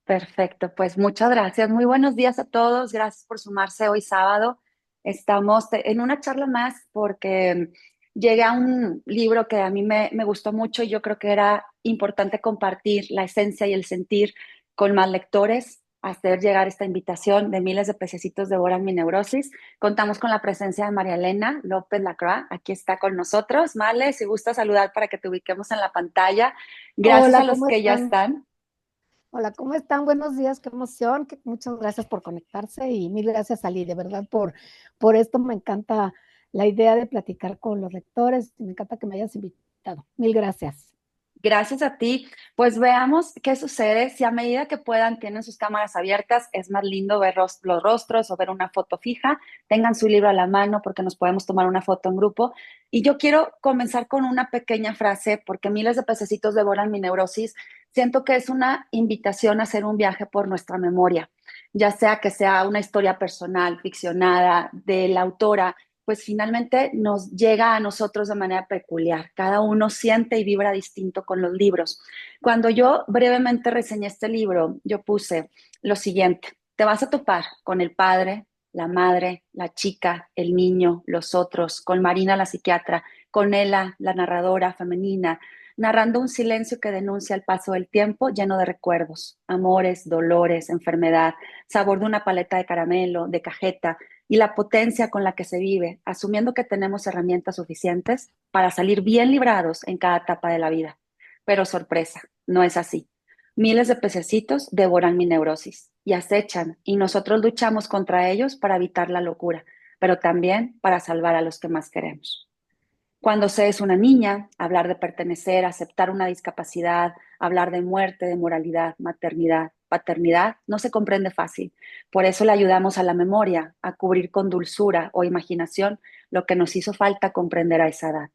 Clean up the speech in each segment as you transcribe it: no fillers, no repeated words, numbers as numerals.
Perfecto, pues muchas gracias. Muy buenos días a todos. Gracias por sumarse hoy sábado. Estamos en una charla más porque llegué a un libro que a mí me gustó mucho y yo creo que era importante compartir la esencia y el sentir con más lectores, hacer llegar esta invitación de miles de pececitos devoran mi neurosis. Contamos con la presencia de María Elena López Lacroix. Aquí está con nosotros. Male, si gusta saludar para que te ubiquemos en la pantalla. Gracias a Hola, los ¿cómo que ya están? están. Hola, ¿cómo están? Buenos días, qué emoción. Muchas gracias por conectarse y mil gracias, Ali, de verdad, por esto. Me encanta la idea de platicar con los lectores y me encanta que me hayas invitado. Mil gracias. Gracias a ti. Pues veamos qué sucede. Si a medida que puedan tienen sus cámaras abiertas, es más lindo ver los rostros o ver una foto fija. Tengan su libro a la mano porque nos podemos tomar una foto en grupo. Y yo quiero comenzar con una pequeña frase porque miles de pececitos devoran mi neurosis. Siento que es una invitación a hacer un viaje por nuestra memoria, ya sea que sea una historia personal, ficcionada, de la autora, pues finalmente nos llega a nosotros de manera peculiar. Cada uno siente y vibra distinto con los libros. Cuando yo brevemente reseñé este libro, yo puse lo siguiente: te vas a topar con el padre, la madre, la chica, el niño, los otros, con Marina la psiquiatra, con Ella, la narradora femenina, narrando un silencio que denuncia el paso del tiempo lleno de recuerdos, amores, dolores, enfermedad, sabor de una paleta de caramelo, de cajeta, y la potencia con la que se vive, asumiendo que tenemos herramientas suficientes para salir bien librados en cada etapa de la vida. Pero sorpresa, no es así. Miles de pececitos devoran mi neurosis y acechan, y nosotros luchamos contra ellos para evitar la locura, pero también para salvar a los que más queremos. Cuando se es una niña, hablar de pertenecer, aceptar una discapacidad, hablar de muerte, de moralidad, maternidad, paternidad, no se comprende fácil. Por eso le ayudamos a la memoria a cubrir con dulzura o imaginación lo que nos hizo falta comprender a esa edad.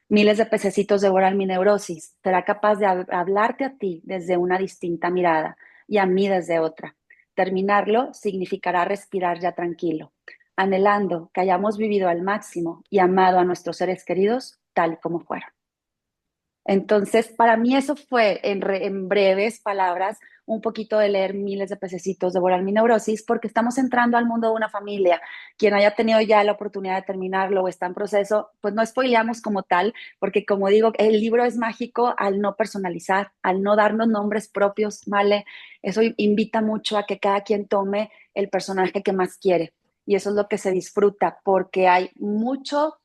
Miles de pececitos devoran mi neurosis. Será capaz de hablarte a ti desde una distinta mirada y a mí desde otra. Terminarlo significará respirar ya tranquilo, anhelando que hayamos vivido al máximo y amado a nuestros seres queridos tal y como fueron. Entonces, para mí eso fue, en breves palabras, un poquito de leer miles de pececitos, devorar mi neurosis, porque estamos entrando al mundo de una familia. Quien haya tenido ya la oportunidad de terminarlo o está en proceso, pues no spoileamos como tal, porque como digo, el libro es mágico al no personalizar, al no darnos nombres propios, ¿vale? Eso invita mucho a que cada quien tome el personaje que más quiere. Y eso es lo que se disfruta, porque hay muchos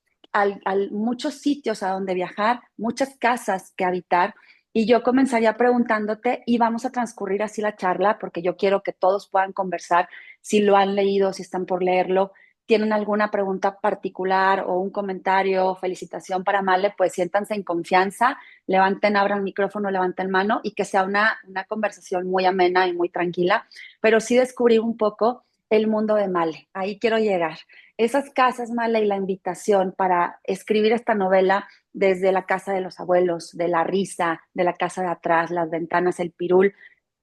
sitios a donde viajar, muchas casas que habitar. Y yo comenzaría preguntándote, y vamos a transcurrir así la charla, porque yo quiero que todos puedan conversar, si lo han leído, si están por leerlo, tienen alguna pregunta particular o un comentario, felicitación para Male, pues siéntanse en confianza, levanten, abran micrófono, levanten mano y que sea una conversación muy amena y muy tranquila, pero sí descubrir un poco el mundo de Male. Ahí quiero llegar. Esas casas, Mala, y la invitación para escribir esta novela desde la casa de los abuelos, de la risa, de la casa de atrás, las ventanas, el pirul.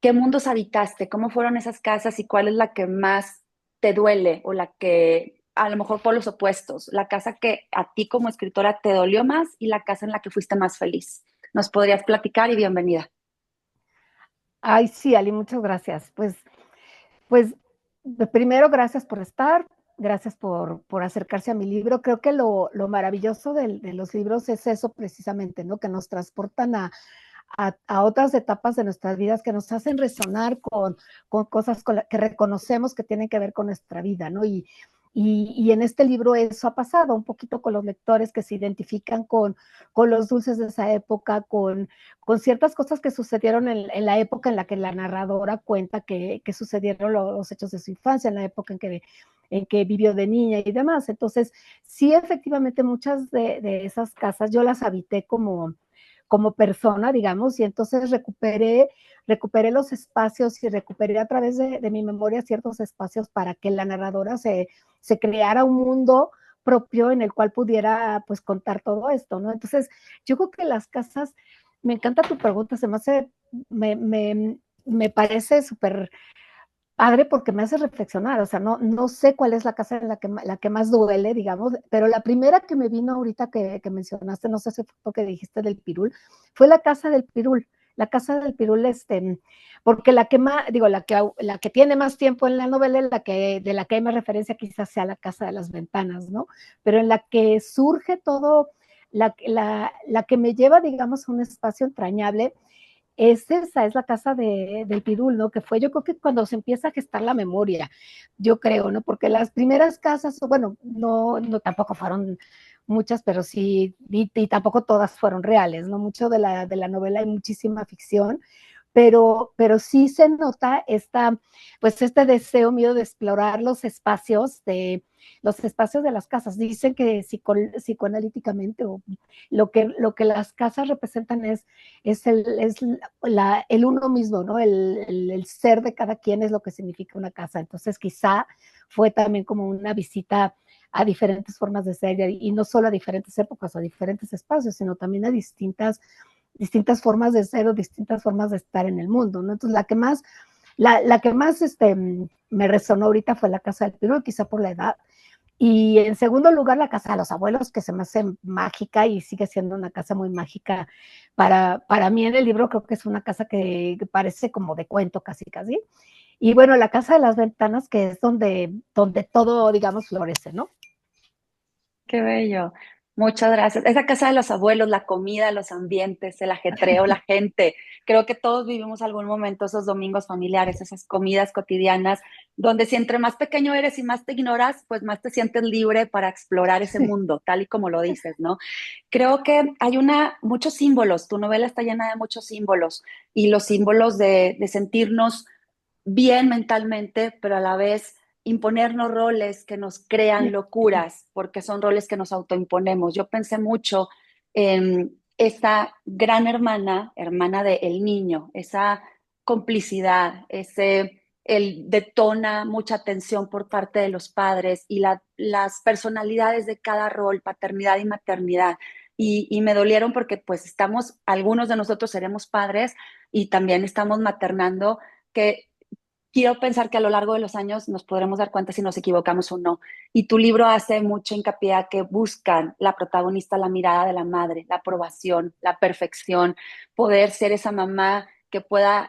¿Qué mundos habitaste? ¿Cómo fueron esas casas y cuál es la que más te duele o la que, a lo mejor por los opuestos, la casa que a ti como escritora te dolió más y la casa en la que fuiste más feliz? ¿Nos podrías platicar? Y bienvenida. Ay, sí, Ali, muchas gracias. Pues primero, gracias por estar, gracias por acercarse a mi libro. Creo que lo maravilloso de los libros es eso precisamente, ¿no? Que nos transportan a otras etapas de nuestras vidas que nos hacen resonar con cosas que reconocemos que tienen que ver con nuestra vida, ¿no? Y en este libro eso ha pasado un poquito con los lectores que se identifican con los dulces de esa época, con ciertas cosas que sucedieron en la época en la que la narradora cuenta que sucedieron los hechos de su infancia, en la época en que vivió de niña y demás. Entonces, sí, efectivamente, muchas de esas casas yo las habité como persona, digamos, y entonces recuperé los espacios y recuperé a través de mi memoria ciertos espacios para que la narradora se creara un mundo propio en el cual pudiera pues contar todo esto, ¿no? Entonces, yo creo que las casas, me encanta tu pregunta, se me hace, me parece súper padre porque me hace reflexionar, o sea, no sé cuál es la casa en la que más duele, digamos, pero la primera que me vino ahorita que mencionaste, no sé si fue porque dijiste del pirul, fue la casa del pirul. la Casa del Pirul, porque la que más, digo, la que tiene más tiempo en la novela, de la que hay más referencia quizás sea la Casa de las Ventanas, ¿no? Pero en la que surge todo, la que me lleva, digamos, a un espacio entrañable, es la casa del Pirul, ¿no? Que fue, yo creo que cuando se empieza a gestar la memoria, yo creo, ¿no? Porque las primeras casas, bueno, no tampoco fueron muchas, pero sí, y tampoco todas fueron reales, ¿no? Mucho de la novela hay muchísima ficción, pero sí se nota pues este deseo mío de explorar los espacios de las casas. Dicen que psicoanalíticamente lo que las casas representan es el uno mismo, ¿no? El ser de cada quien es lo que significa una casa. Entonces quizá fue también como una visita a diferentes formas de ser y no solo a diferentes épocas o a diferentes espacios, sino también a distintas formas de ser o distintas formas de estar en el mundo, ¿no? Entonces, la que más me resonó ahorita fue la Casa del Pirul, quizá por la edad. Y en segundo lugar, la Casa de los Abuelos, que se me hace mágica y sigue siendo una casa muy mágica. Para mí en el libro creo que es una casa que parece como de cuento casi, casi. Y bueno, la Casa de las Ventanas, que es donde todo, digamos, florece, ¿no? Qué bello. Muchas gracias. Esa casa de los abuelos, la comida, los ambientes, el ajetreo, la gente. Creo que todos vivimos algún momento esos domingos familiares, esas comidas cotidianas, donde si entre más pequeño eres y más te ignoras, pues más te sientes libre para explorar ese Sí. mundo, tal y como lo dices, ¿no? Creo que hay muchos símbolos. Tu novela está llena de muchos símbolos y los símbolos de sentirnos bien mentalmente, pero a la vez imponernos roles que nos crean locuras, porque son roles que nos autoimponemos. Yo pensé mucho en esta gran hermana, hermana del niño, esa complicidad, el detona mucha tensión por parte de los padres y las personalidades de cada rol, paternidad y maternidad. Y me dolieron porque pues algunos de nosotros seremos padres y también estamos maternando, que quiero pensar que a lo largo de los años nos podremos dar cuenta si nos equivocamos o no. Y tu libro hace mucho hincapié a que buscan la protagonista la mirada de la madre, la aprobación, la perfección, poder ser esa mamá que pueda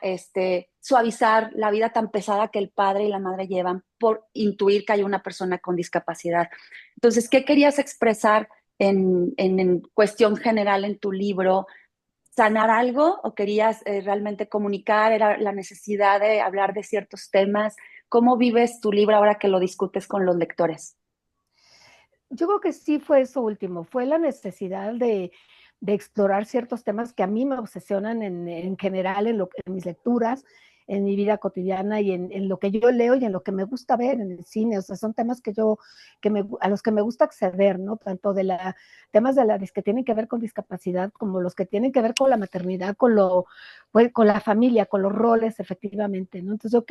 suavizar la vida tan pesada que el padre y la madre llevan por intuir que hay una persona con discapacidad. Entonces, ¿qué querías expresar en cuestión general en tu libro? ¿Sanar algo o querías realmente comunicar? ¿Era la necesidad de hablar de ciertos temas? ¿Cómo vives tu libro ahora que lo discutes con los lectores? Yo creo que sí fue eso último, fue la necesidad de explorar ciertos temas que a mí me obsesionan en general en mis lecturas, en mi vida cotidiana y en lo que yo leo y en lo que me gusta ver en el cine. O sea, son temas a los que me gusta acceder, ¿no? Tanto temas que tienen que ver con discapacidad, como los que tienen que ver con la maternidad, pues, con la familia, con los roles, efectivamente, ¿no? Entonces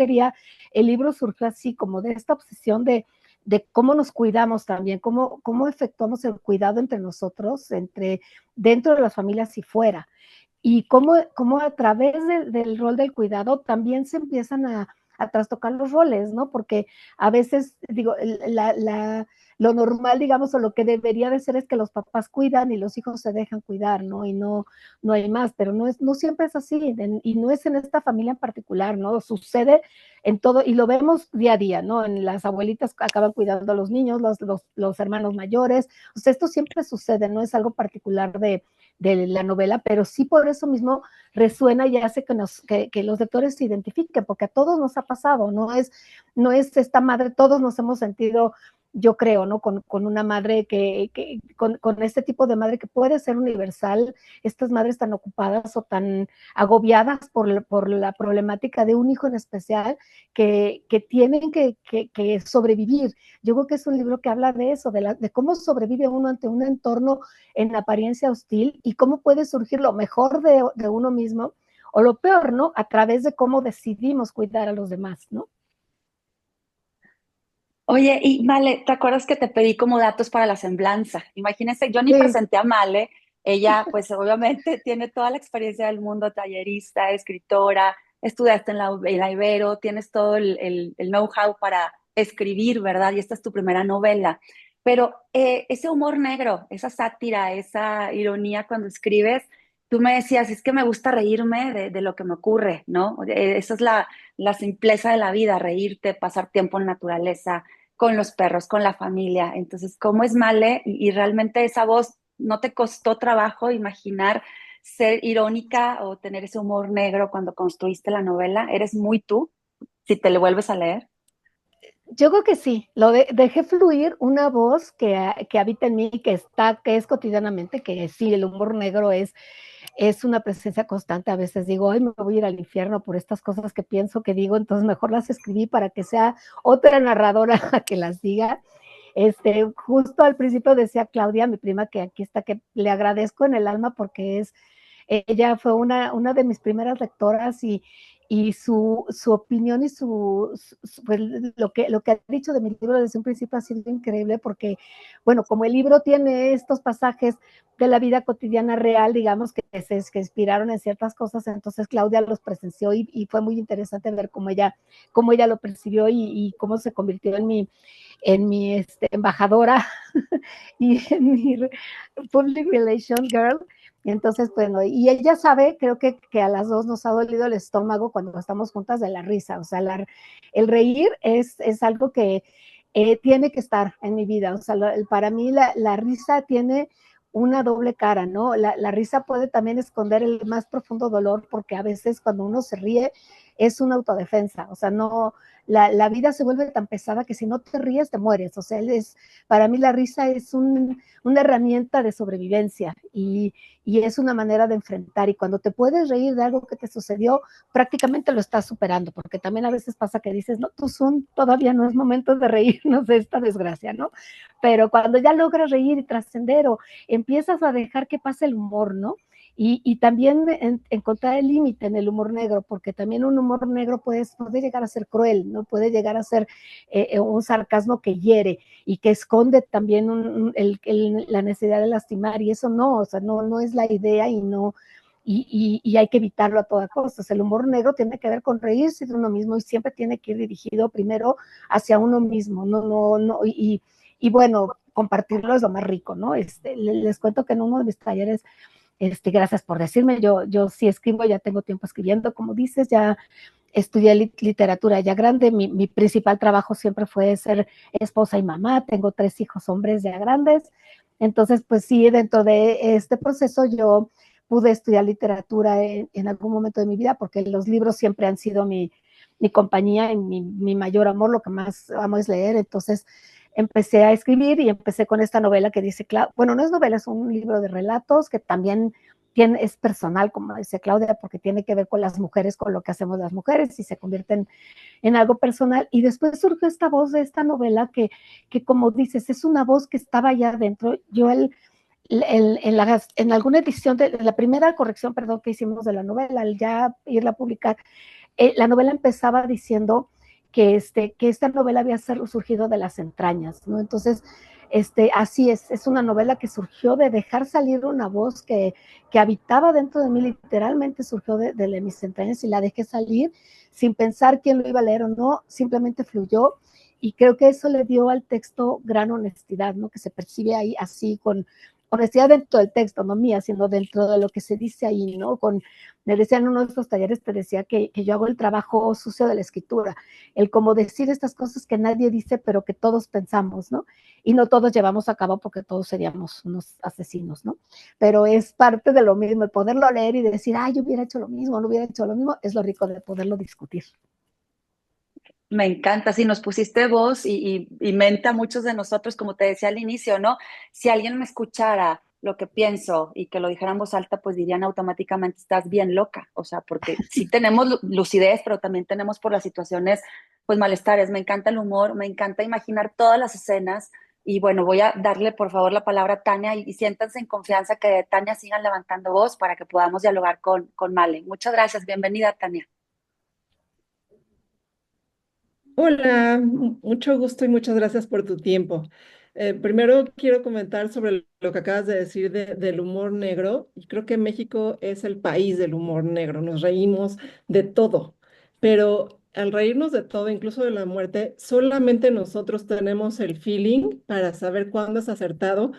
el libro surgió así, como de esta obsesión de cómo nos cuidamos también, cómo efectuamos el cuidado entre nosotros, dentro de las familias y fuera. Y cómo a través del rol del cuidado también se empiezan a trastocar los roles, ¿no? Porque a veces, digo, lo normal, digamos, o lo que debería de ser es que los papás cuidan y los hijos se dejan cuidar, ¿no? Y no hay más, pero no siempre es así, y no es en esta familia en particular, ¿no? Sucede en todo, y lo vemos día a día, ¿no? En las abuelitas acaban cuidando a los niños, los hermanos mayores, o sea, esto siempre sucede, no es algo particular de la novela, pero sí por eso mismo resuena y hace que los lectores se identifiquen, porque a todos nos ha pasado, no es esta madre, todos nos hemos sentido, yo creo, ¿no? Con una madre con este tipo de madre que puede ser universal, estas madres tan ocupadas o tan agobiadas por la problemática de un hijo en especial que tienen que sobrevivir. Yo creo que es un libro que habla de eso, de cómo sobrevive uno ante un entorno en apariencia hostil y cómo puede surgir lo mejor de uno mismo o lo peor, ¿no? A través de cómo decidimos cuidar a los demás, ¿no? Oye, y Male, ¿te acuerdas que te pedí como datos para la semblanza? Imagínense, yo ni Sí, presenté a Male, ella pues obviamente tiene toda la experiencia del mundo, tallerista, escritora, estudiaste en la Ibero, tienes todo el know-how para escribir, ¿verdad? Y esta es tu primera novela. Pero ese humor negro, esa sátira, esa ironía cuando escribes, tú me decías, es que me gusta reírme de lo que me ocurre, ¿no? Esa es la simpleza de la vida, reírte, pasar tiempo en naturaleza, con los perros, con la familia. Entonces, ¿cómo es Male? Y realmente esa voz, ¿no te costó trabajo imaginar ser irónica o tener ese humor negro cuando construiste la novela? ¿Eres muy tú si te le vuelves a leer? Yo creo que sí, dejé fluir una voz que habita en mí, que es cotidianamente, que sí, el humor negro es una presencia constante. A veces digo, ay, me voy a ir al infierno por estas cosas que pienso, que digo, entonces mejor las escribí para que sea otra narradora la que las diga. Justo al principio decía Claudia, mi prima, que aquí está, que le agradezco en el alma porque ella fue una de mis primeras lectoras y su opinión y pues, lo que ha dicho de mi libro desde un principio ha sido increíble porque, bueno, como el libro tiene estos pasajes de la vida cotidiana real, digamos, que inspiraron en ciertas cosas, entonces Claudia los presenció y fue muy interesante ver cómo ella lo percibió y cómo se convirtió en mi embajadora y en mi public relation girl. Y entonces, bueno, y ella sabe, creo que a las dos nos ha dolido el estómago cuando estamos juntas de la risa. O sea, el reír es algo que tiene que estar en mi vida. O sea, para mí la risa tiene una doble cara, ¿no? La risa puede también esconder el más profundo dolor porque a veces cuando uno se ríe es una autodefensa. O sea, no, la vida se vuelve tan pesada que si no te ríes te mueres. O sea, para mí la risa es una herramienta de sobrevivencia y es una manera de enfrentar. Y cuando te puedes reír de algo que te sucedió, prácticamente lo estás superando, porque también a veces pasa que dices, no, todavía no es momento de reírnos de esta desgracia, ¿no? Pero cuando ya logras reír y trascender o empiezas a dejar que pase el humor, ¿no? Y también encontrar el límite en el humor negro, porque también un humor negro puede llegar a ser cruel, ¿no? Puede llegar a ser un sarcasmo que hiere y que esconde también la necesidad de lastimar, y eso no, o sea, no es la idea y no, y hay que evitarlo a toda costa. O sea, el humor negro tiene que ver con reírse de uno mismo y siempre tiene que ir dirigido primero hacia uno mismo, no, y bueno, compartirlo es lo más rico, ¿no? Les cuento que en uno de mis talleres, gracias por decirme, yo sí escribo, ya tengo tiempo escribiendo, como dices, ya estudié literatura ya grande, mi principal trabajo siempre fue ser esposa y mamá, tengo 3 hijos hombres ya grandes, entonces pues sí, dentro de este proceso yo pude estudiar literatura en algún momento de mi vida porque los libros siempre han sido mi compañía y mi mayor amor, lo que más amo es leer, entonces empecé a escribir y empecé con esta novela que dice, bueno, no es novela, es un libro de relatos que también es personal, como dice Claudia, porque tiene que ver con las mujeres, con lo que hacemos las mujeres y se convierte en algo personal. Y después surgió esta voz de esta novela que como dices, es una voz que estaba allá adentro. Yo en alguna edición de la primera corrección, perdón, que hicimos de la novela, al ya irla a publicar, la novela empezaba diciendo que esta novela había surgido de las entrañas, ¿no? Entonces, así es una novela que surgió de dejar salir una voz que habitaba dentro de mí, literalmente surgió de mis entrañas y la dejé salir sin pensar quién lo iba a leer o no, simplemente fluyó y creo que eso le dio al texto gran honestidad, ¿no? Que se percibe ahí así con honestidad dentro del texto, no mía, sino dentro de lo que se dice ahí, ¿no? Me decían en uno de estos talleres, te decía que yo hago el trabajo sucio de la escritura, el como decir estas cosas que nadie dice, pero que todos pensamos, ¿no? Y no todos llevamos a cabo porque todos seríamos unos asesinos, ¿no? Pero es parte de lo mismo, el poderlo leer y decir, ay, yo hubiera hecho lo mismo, no hubiera hecho lo mismo, es lo rico de poderlo discutir. Me encanta, si nos pusiste voz y mente a muchos de nosotros, como te decía al inicio, ¿no? Si alguien me escuchara lo que pienso y que lo dijera en voz alta, pues dirían automáticamente, estás bien loca, o sea, porque sí tenemos lucidez, pero también tenemos por las situaciones, pues malestares. Me encanta el humor, me encanta imaginar todas las escenas y bueno, voy a darle por favor la palabra a Tania y siéntanse en confianza que de Tania sigan levantando voz para que podamos dialogar con Male. Muchas gracias, bienvenida Tania. Hola, mucho gusto y muchas gracias por tu tiempo. Primero quiero comentar sobre lo que acabas de decir del humor negro. Y creo que México es el país del humor negro. Nos reímos de todo, pero al reírnos de todo, incluso de la muerte, solamente nosotros tenemos el feeling para saber cuándo es acertado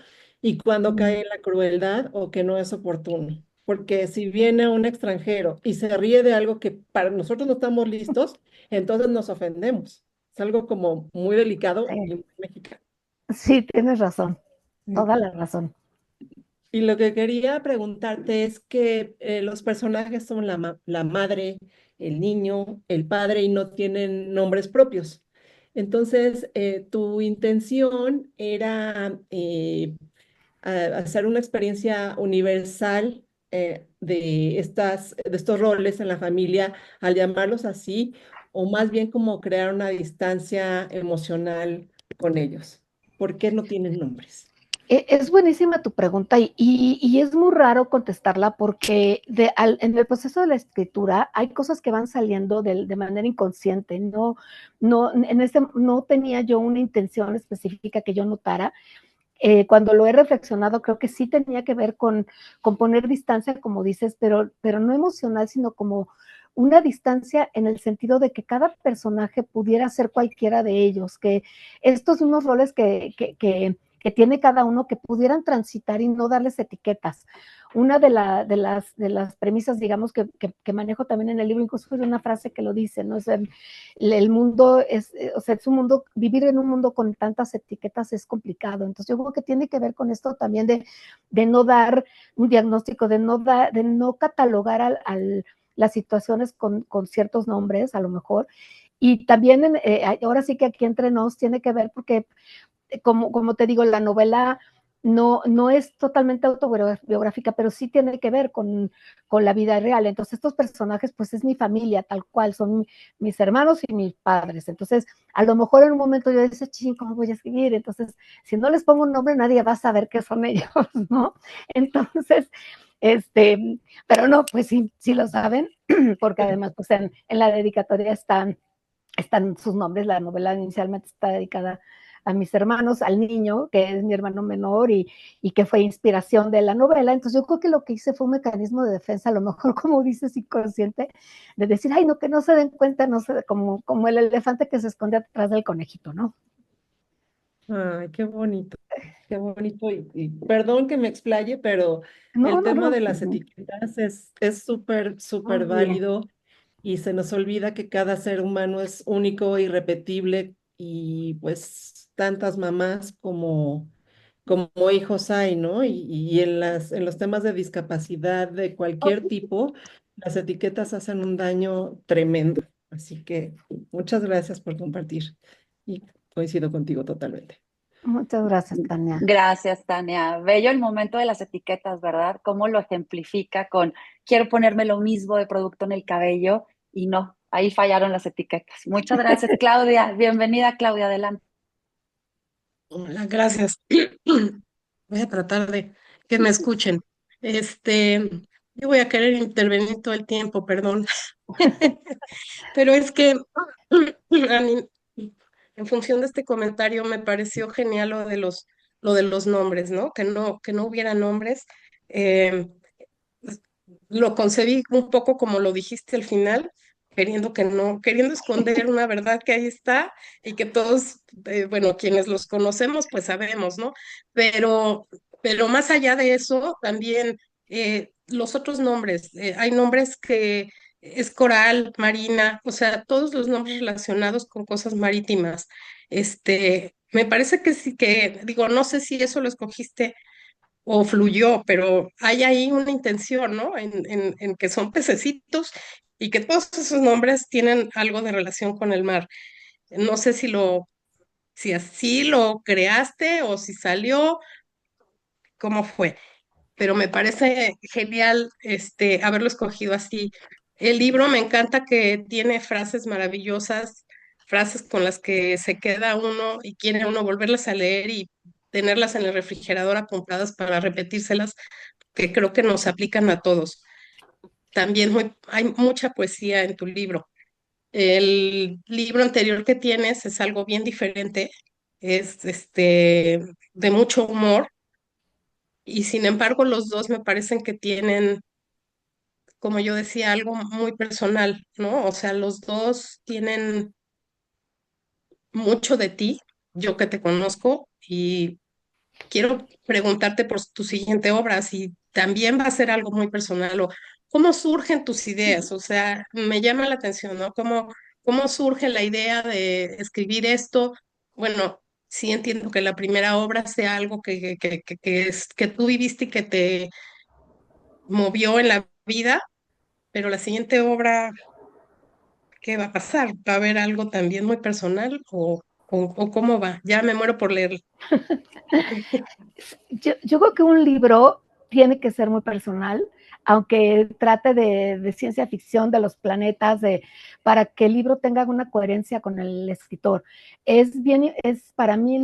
y cuándo cae en la crueldad o que no es oportuno. porque si viene un extranjero y se ríe de algo que para nosotros no estamos listos, entonces nos ofendemos. Es algo como muy delicado y Sí, muy mexicano. sí, tienes razón, Mm. toda la razón. Y lo que quería preguntarte es que los personajes son la madre, el niño, el padre y no tienen nombres propios. Entonces, tu intención era hacer una experiencia universal de estos roles en la familia al llamarlos así, o más bien como crear una distancia emocional con ellos. ¿Por qué no tienen nombres? Es buenísima tu pregunta y es muy raro contestarla porque en el proceso de la escritura hay cosas que van saliendo de manera inconsciente. No tenía yo una intención específica que yo notara. Cuando lo he reflexionado, creo que sí tenía que ver con poner distancia, como dices, pero no emocional, sino como una distancia en el sentido de que cada personaje pudiera ser cualquiera de ellos, que estos unos roles que tiene cada uno que pudieran transitar y no darles etiquetas. Una de las premisas, digamos, que manejo también en el libro, incluso es una frase que lo dice, ¿no? O sea, el mundo o sea, es un mundo, vivir en un mundo con tantas etiquetas es complicado. Entonces, yo creo que tiene que ver con esto también de no dar un diagnóstico, de no catalogar las situaciones con ciertos nombres, a lo mejor. Y también, ahora sí que aquí entre nos tiene que ver porque como te digo, la novela no es totalmente autobiográfica, pero sí tiene que ver con la vida real. Entonces, estos personajes, pues es mi familia, tal cual, son mis hermanos y mis padres. Entonces, a lo mejor en un momento yo decía, ching, ¿cómo voy a escribir? Entonces, si no les pongo un nombre, nadie va a saber qué son ellos, ¿no? Entonces, pero no, pues sí lo saben, porque además, pues en la dedicatoria están sus nombres. La novela inicialmente está dedicada a mis hermanos, al niño, que es mi hermano menor y que fue inspiración de la novela. Entonces yo creo que lo que hice fue un mecanismo de defensa, a lo mejor como dices, inconsciente, de decir, ay, no, que no se den cuenta, no sé, como el elefante que se esconde atrás del conejito, ¿no? Ay, qué bonito, qué bonito. Y perdón que me explaye, pero No, el no, tema no. de las etiquetas es súper, súper Muy bien. válido y se nos olvida que cada ser humano es único, irrepetible y pues tantas mamás como hijos hay, ¿no? Y en los temas de discapacidad de cualquier tipo, las etiquetas hacen un daño tremendo. Así que muchas gracias por compartir y coincido contigo totalmente. Muchas gracias, Tania. Gracias, Tania. Bello el momento de las etiquetas, ¿verdad? Cómo lo ejemplifica con quiero ponerme lo mismo de producto en el cabello y no, ahí fallaron las etiquetas. Muchas gracias, Claudia. Bienvenida, Claudia, adelante. Hola, gracias. Voy a tratar de que me escuchen. Este, yo voy a querer intervenir todo el tiempo, perdón. Pero es que a mí, en función de este comentario, me pareció genial lo de los nombres, ¿no? Que no hubiera nombres. Eh, lo concebí un poco como lo dijiste al final, queriendo que no, queriendo esconder una verdad que ahí está y que todos, bueno, quienes los conocemos, pues sabemos, ¿no? Pero, pero más allá de eso, también los otros nombres, hay nombres que es coral, marina, o sea, todos los nombres relacionados con cosas marítimas. Me parece que sí que, digo, no sé si eso lo escogiste o fluyó, pero hay ahí una intención, ¿no? En que son pececitos y que todos esos nombres tienen algo de relación con el mar. No sé si así lo creaste o si salió, cómo fue, pero me parece genial haberlo escogido así. El libro me encanta que tiene frases maravillosas, frases con las que se queda uno y quiere uno volverlas a leer y tenerlas en el refrigerador apuntadas para repetírselas que creo que nos aplican a todos. También hay mucha poesía en tu libro. El libro anterior que tienes es algo bien diferente, es de mucho humor y sin embargo los dos me parecen que tienen, como yo decía, algo muy personal, ¿no? O sea, los dos tienen mucho de ti, yo que te conozco, y quiero preguntarte por tu siguiente obra, si también va a ser algo muy personal o cómo surgen tus ideas. O sea, me llama la atención, ¿no? ¿Cómo surge la idea de escribir esto? Bueno, sí entiendo que la primera obra sea algo que tú viviste y que te movió en la vida, pero la siguiente obra, ¿qué va a pasar? ¿Va a haber algo también muy personal o cómo va? Ya me muero por leerlo. Yo creo que un libro tiene que ser muy personal, aunque trate de ciencia ficción, de los planetas, para que el libro tenga una coherencia con el escritor. Es para mí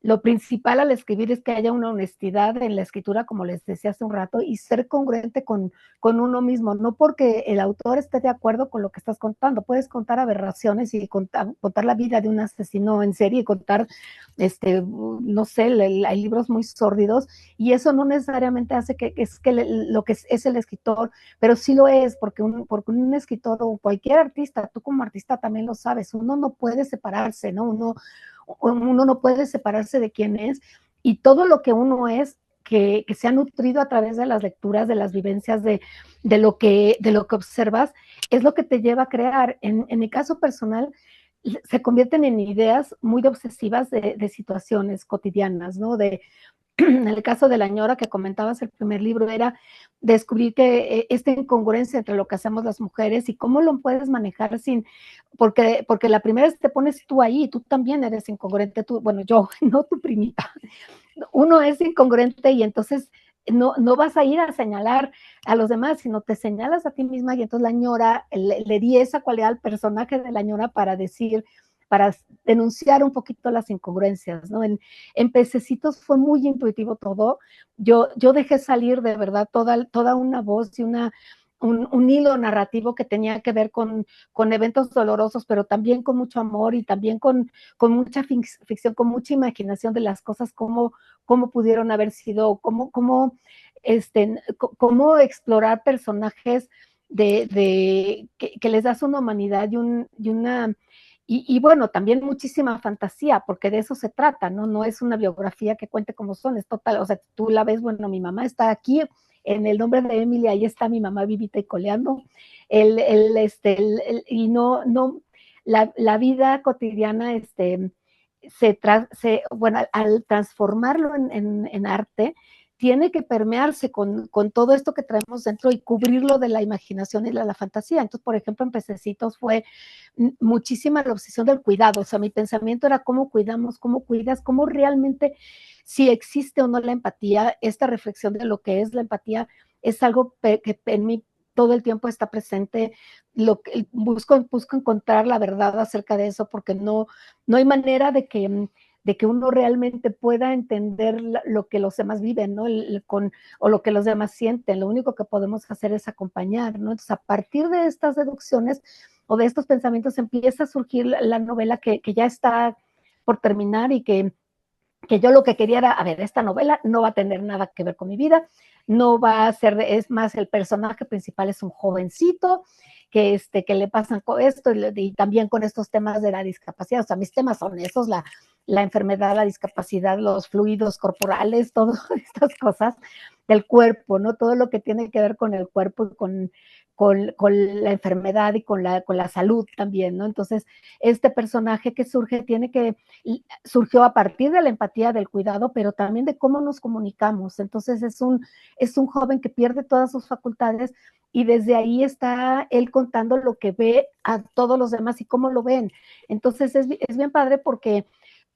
lo principal al escribir es que haya una honestidad en la escritura, como les decía hace un rato, y ser congruente con uno mismo, no porque el autor esté de acuerdo con lo que estás contando. Puedes contar aberraciones y contar la vida de un asesino en serie y contar no sé, hay libros muy sórdidos y eso no necesariamente hace lo que es el escritor, pero sí lo es, porque un escritor o cualquier artista, tú como artista también lo sabes, uno no puede separarse, ¿no? Uno no puede separarse de quién es y todo lo que uno es que se ha nutrido a través de las lecturas, de las vivencias, de lo que observas, es lo que te lleva a crear. En mi caso personal, se convierten en ideas muy obsesivas de situaciones cotidianas, ¿no? En el caso de la ñora que comentabas, el primer libro era descubrir que esta incongruencia entre lo que hacemos las mujeres y cómo lo puedes manejar porque la primera vez te pones tú ahí, tú también eres incongruente, tú, bueno, yo, no tu primita, uno es incongruente y entonces no vas a ir a señalar a los demás, sino te señalas a ti misma y entonces la ñora, le di esa cualidad al personaje de la ñora para denunciar un poquito las incongruencias, ¿no? En Pececitos fue muy intuitivo todo, yo dejé salir de verdad toda una voz y un hilo narrativo que tenía que ver con eventos dolorosos, pero también con mucho amor y también con mucha ficción, con mucha imaginación de las cosas, cómo pudieron haber sido, cómo explorar personajes que les das una humanidad y bueno, también muchísima fantasía, porque de eso se trata, ¿no? No es una biografía que cuente como son, es total, o sea, tú la ves, bueno, mi mamá está aquí, en el nombre de Emily, ahí está mi mamá vivita y coleando, y la vida cotidiana, bueno, al transformarlo en arte, tiene que permearse con todo esto que traemos dentro y cubrirlo de la imaginación y de la fantasía. Entonces, por ejemplo, en Pececitos fue muchísima la obsesión del cuidado. O sea, mi pensamiento era cómo cuidamos, cómo cuidas, cómo realmente, si existe o no la empatía, esta reflexión de lo que es la empatía es algo que en mí todo el tiempo está presente. Busco encontrar la verdad acerca de eso porque no hay manera de que uno realmente pueda entender lo que los demás viven, ¿no? O lo que los demás sienten. Lo único que podemos hacer es acompañar, ¿no? Entonces, a partir de estas deducciones o de estos pensamientos empieza a surgir la novela que ya está por terminar y que yo lo que quería era, a ver, esta novela no va a tener nada que ver con mi vida, no va a ser, es más, el personaje principal es un jovencito que le pasan con esto y también con estos temas de la discapacidad, o sea, mis temas son esos, la enfermedad, la discapacidad, los fluidos corporales, todas estas cosas del cuerpo, ¿no? Todo lo que tiene que ver con el cuerpo y con la enfermedad y con la salud también, ¿no? Entonces, este personaje que surgió a partir de la empatía, del cuidado, pero también de cómo nos comunicamos. Entonces, es un joven que pierde todas sus facultades y desde ahí está él contando lo que ve a todos los demás y cómo lo ven. Entonces, es bien padre porque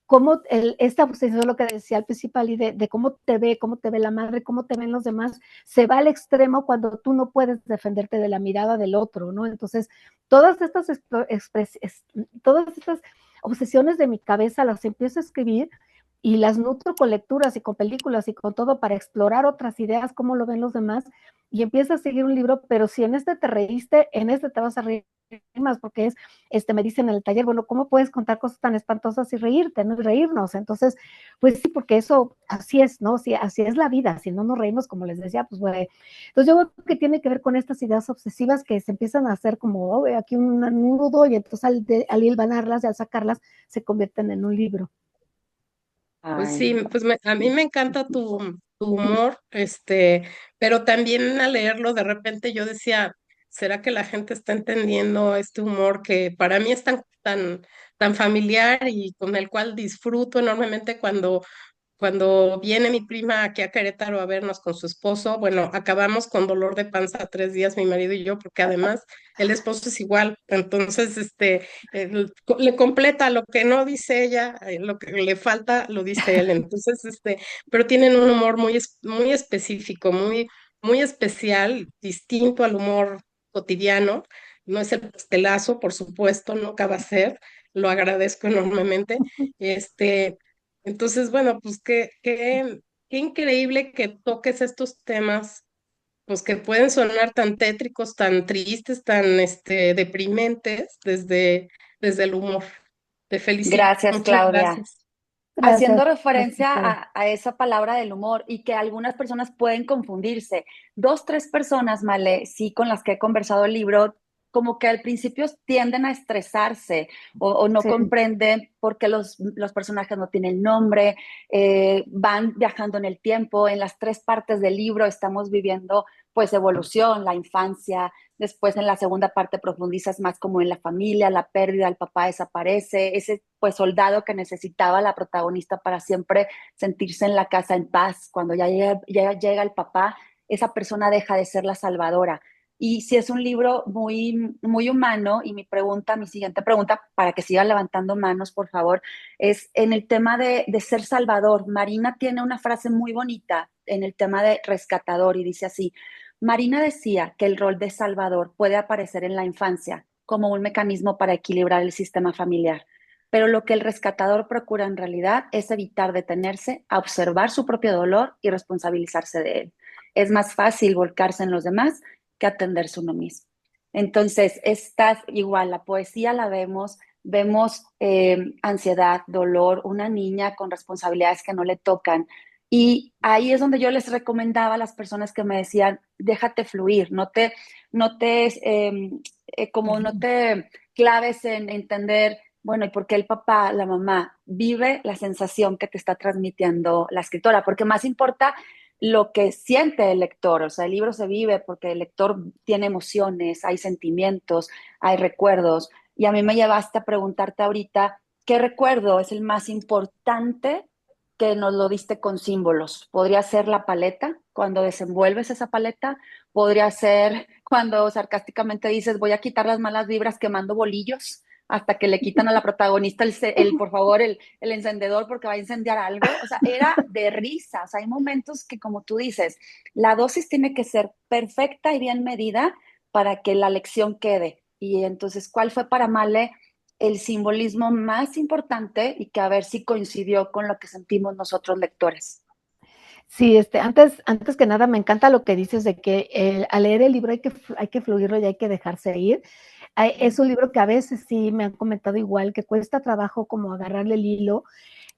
cómo esta obsesión, lo que decía al principal, y de cómo te ve la madre, cómo te ven los demás, se va al extremo cuando tú no puedes defenderte de la mirada del otro, ¿no? Entonces, todas estas, todas estas obsesiones de mi cabeza las empiezo a escribir y las nutro con lecturas y con películas y con todo para explorar otras ideas, cómo lo ven los demás, y empiezas a seguir un libro, pero si en este te reíste, en este te vas a reír más, porque me dicen en el taller, bueno, ¿cómo puedes contar cosas tan espantosas y reírte, no? Y reírnos. Entonces, pues sí, porque eso, así es, ¿no? Sí, así es la vida, si no nos reímos, como les decía, pues bueno. Entonces yo creo que tiene que ver con estas ideas obsesivas que se empiezan a hacer como, oh, aquí un nudo, y entonces al hilvanarlas y al sacarlas, se convierten en un libro. Pues Ay, sí, pues a mí me encanta tu humor, pero también al leerlo de repente yo decía, ¿será que la gente está entendiendo este humor que para mí es tan familiar y con el cual disfruto enormemente cuando viene mi prima aquí a Querétaro a vernos con su esposo? Bueno, acabamos con dolor de panza 3 días, mi marido y yo, porque además el esposo es igual. Entonces, le completa lo que no dice ella, lo que le falta lo dice él. Entonces, pero tienen un humor muy específico, muy especial, distinto al humor cotidiano. No es el pastelazo, por supuesto, nunca va a ser. Lo agradezco enormemente. Este, entonces, bueno, pues qué increíble que toques estos temas, pues que pueden sonar tan tétricos, tan tristes, tan deprimentes desde el humor. Te felicito, gracias, muchas Claudia. gracias. Gracias, Haciendo gracias, referencia Claudia. a esa palabra del humor y que algunas personas pueden confundirse. Dos, tres personas, Male, sí, con las que he conversado el libro, como que al principio tienden a estresarse o no Sí, comprenden por qué los personajes no tienen nombre, van viajando en el tiempo. En las tres partes del libro estamos viviendo pues evolución, la infancia. Después en la segunda parte profundizas más como en la familia, la pérdida, el papá desaparece, ese pues soldado que necesitaba la protagonista para siempre sentirse en la casa en paz. Cuando ya llega el papá, esa persona deja de ser la salvadora. Y si es un libro muy, muy humano, y mi siguiente pregunta, para que sigan levantando manos, por favor, es en el tema de ser salvador. Marina tiene una frase muy bonita en el tema de rescatador y dice así: Marina decía que el rol de salvador puede aparecer en la infancia como un mecanismo para equilibrar el sistema familiar, pero lo que el rescatador procura en realidad es evitar detenerse a observar su propio dolor y responsabilizarse de él. Es más fácil volcarse en los demás que atenderse uno mismo. Entonces, estás igual, la poesía la vemos ansiedad, dolor, una niña con responsabilidades que no le tocan, y ahí es donde yo les recomendaba a las personas que me decían, déjate fluir, como no te claves en entender, bueno, ¿y por qué el papá, la mamá? Vive la sensación que te está transmitiendo la escritora, porque más importa lo que siente el lector. O sea, el libro se vive porque el lector tiene emociones, hay sentimientos, hay recuerdos. Y a mí me llevaste a preguntarte ahorita, ¿qué recuerdo es el más importante que nos lo diste con símbolos? Podría ser la paleta, cuando desenvuelves esa paleta, podría ser cuando sarcásticamente dices, voy a quitar las malas vibras quemando bolillos, hasta que le quitan a la protagonista por favor, el encendedor porque va a incendiar algo. O sea, era de risa. O sea, hay momentos que, como tú dices, la dosis tiene que ser perfecta y bien medida para que la lección quede. Y entonces, ¿cuál fue para Male el simbolismo más importante y que a ver si coincidió con lo que sentimos nosotros lectores? sí, antes que nada me encanta lo que dices de que al leer el libro hay que fluirlo y hay que dejarse ir. Es un libro que a veces sí me han comentado igual, que cuesta trabajo como agarrarle el hilo,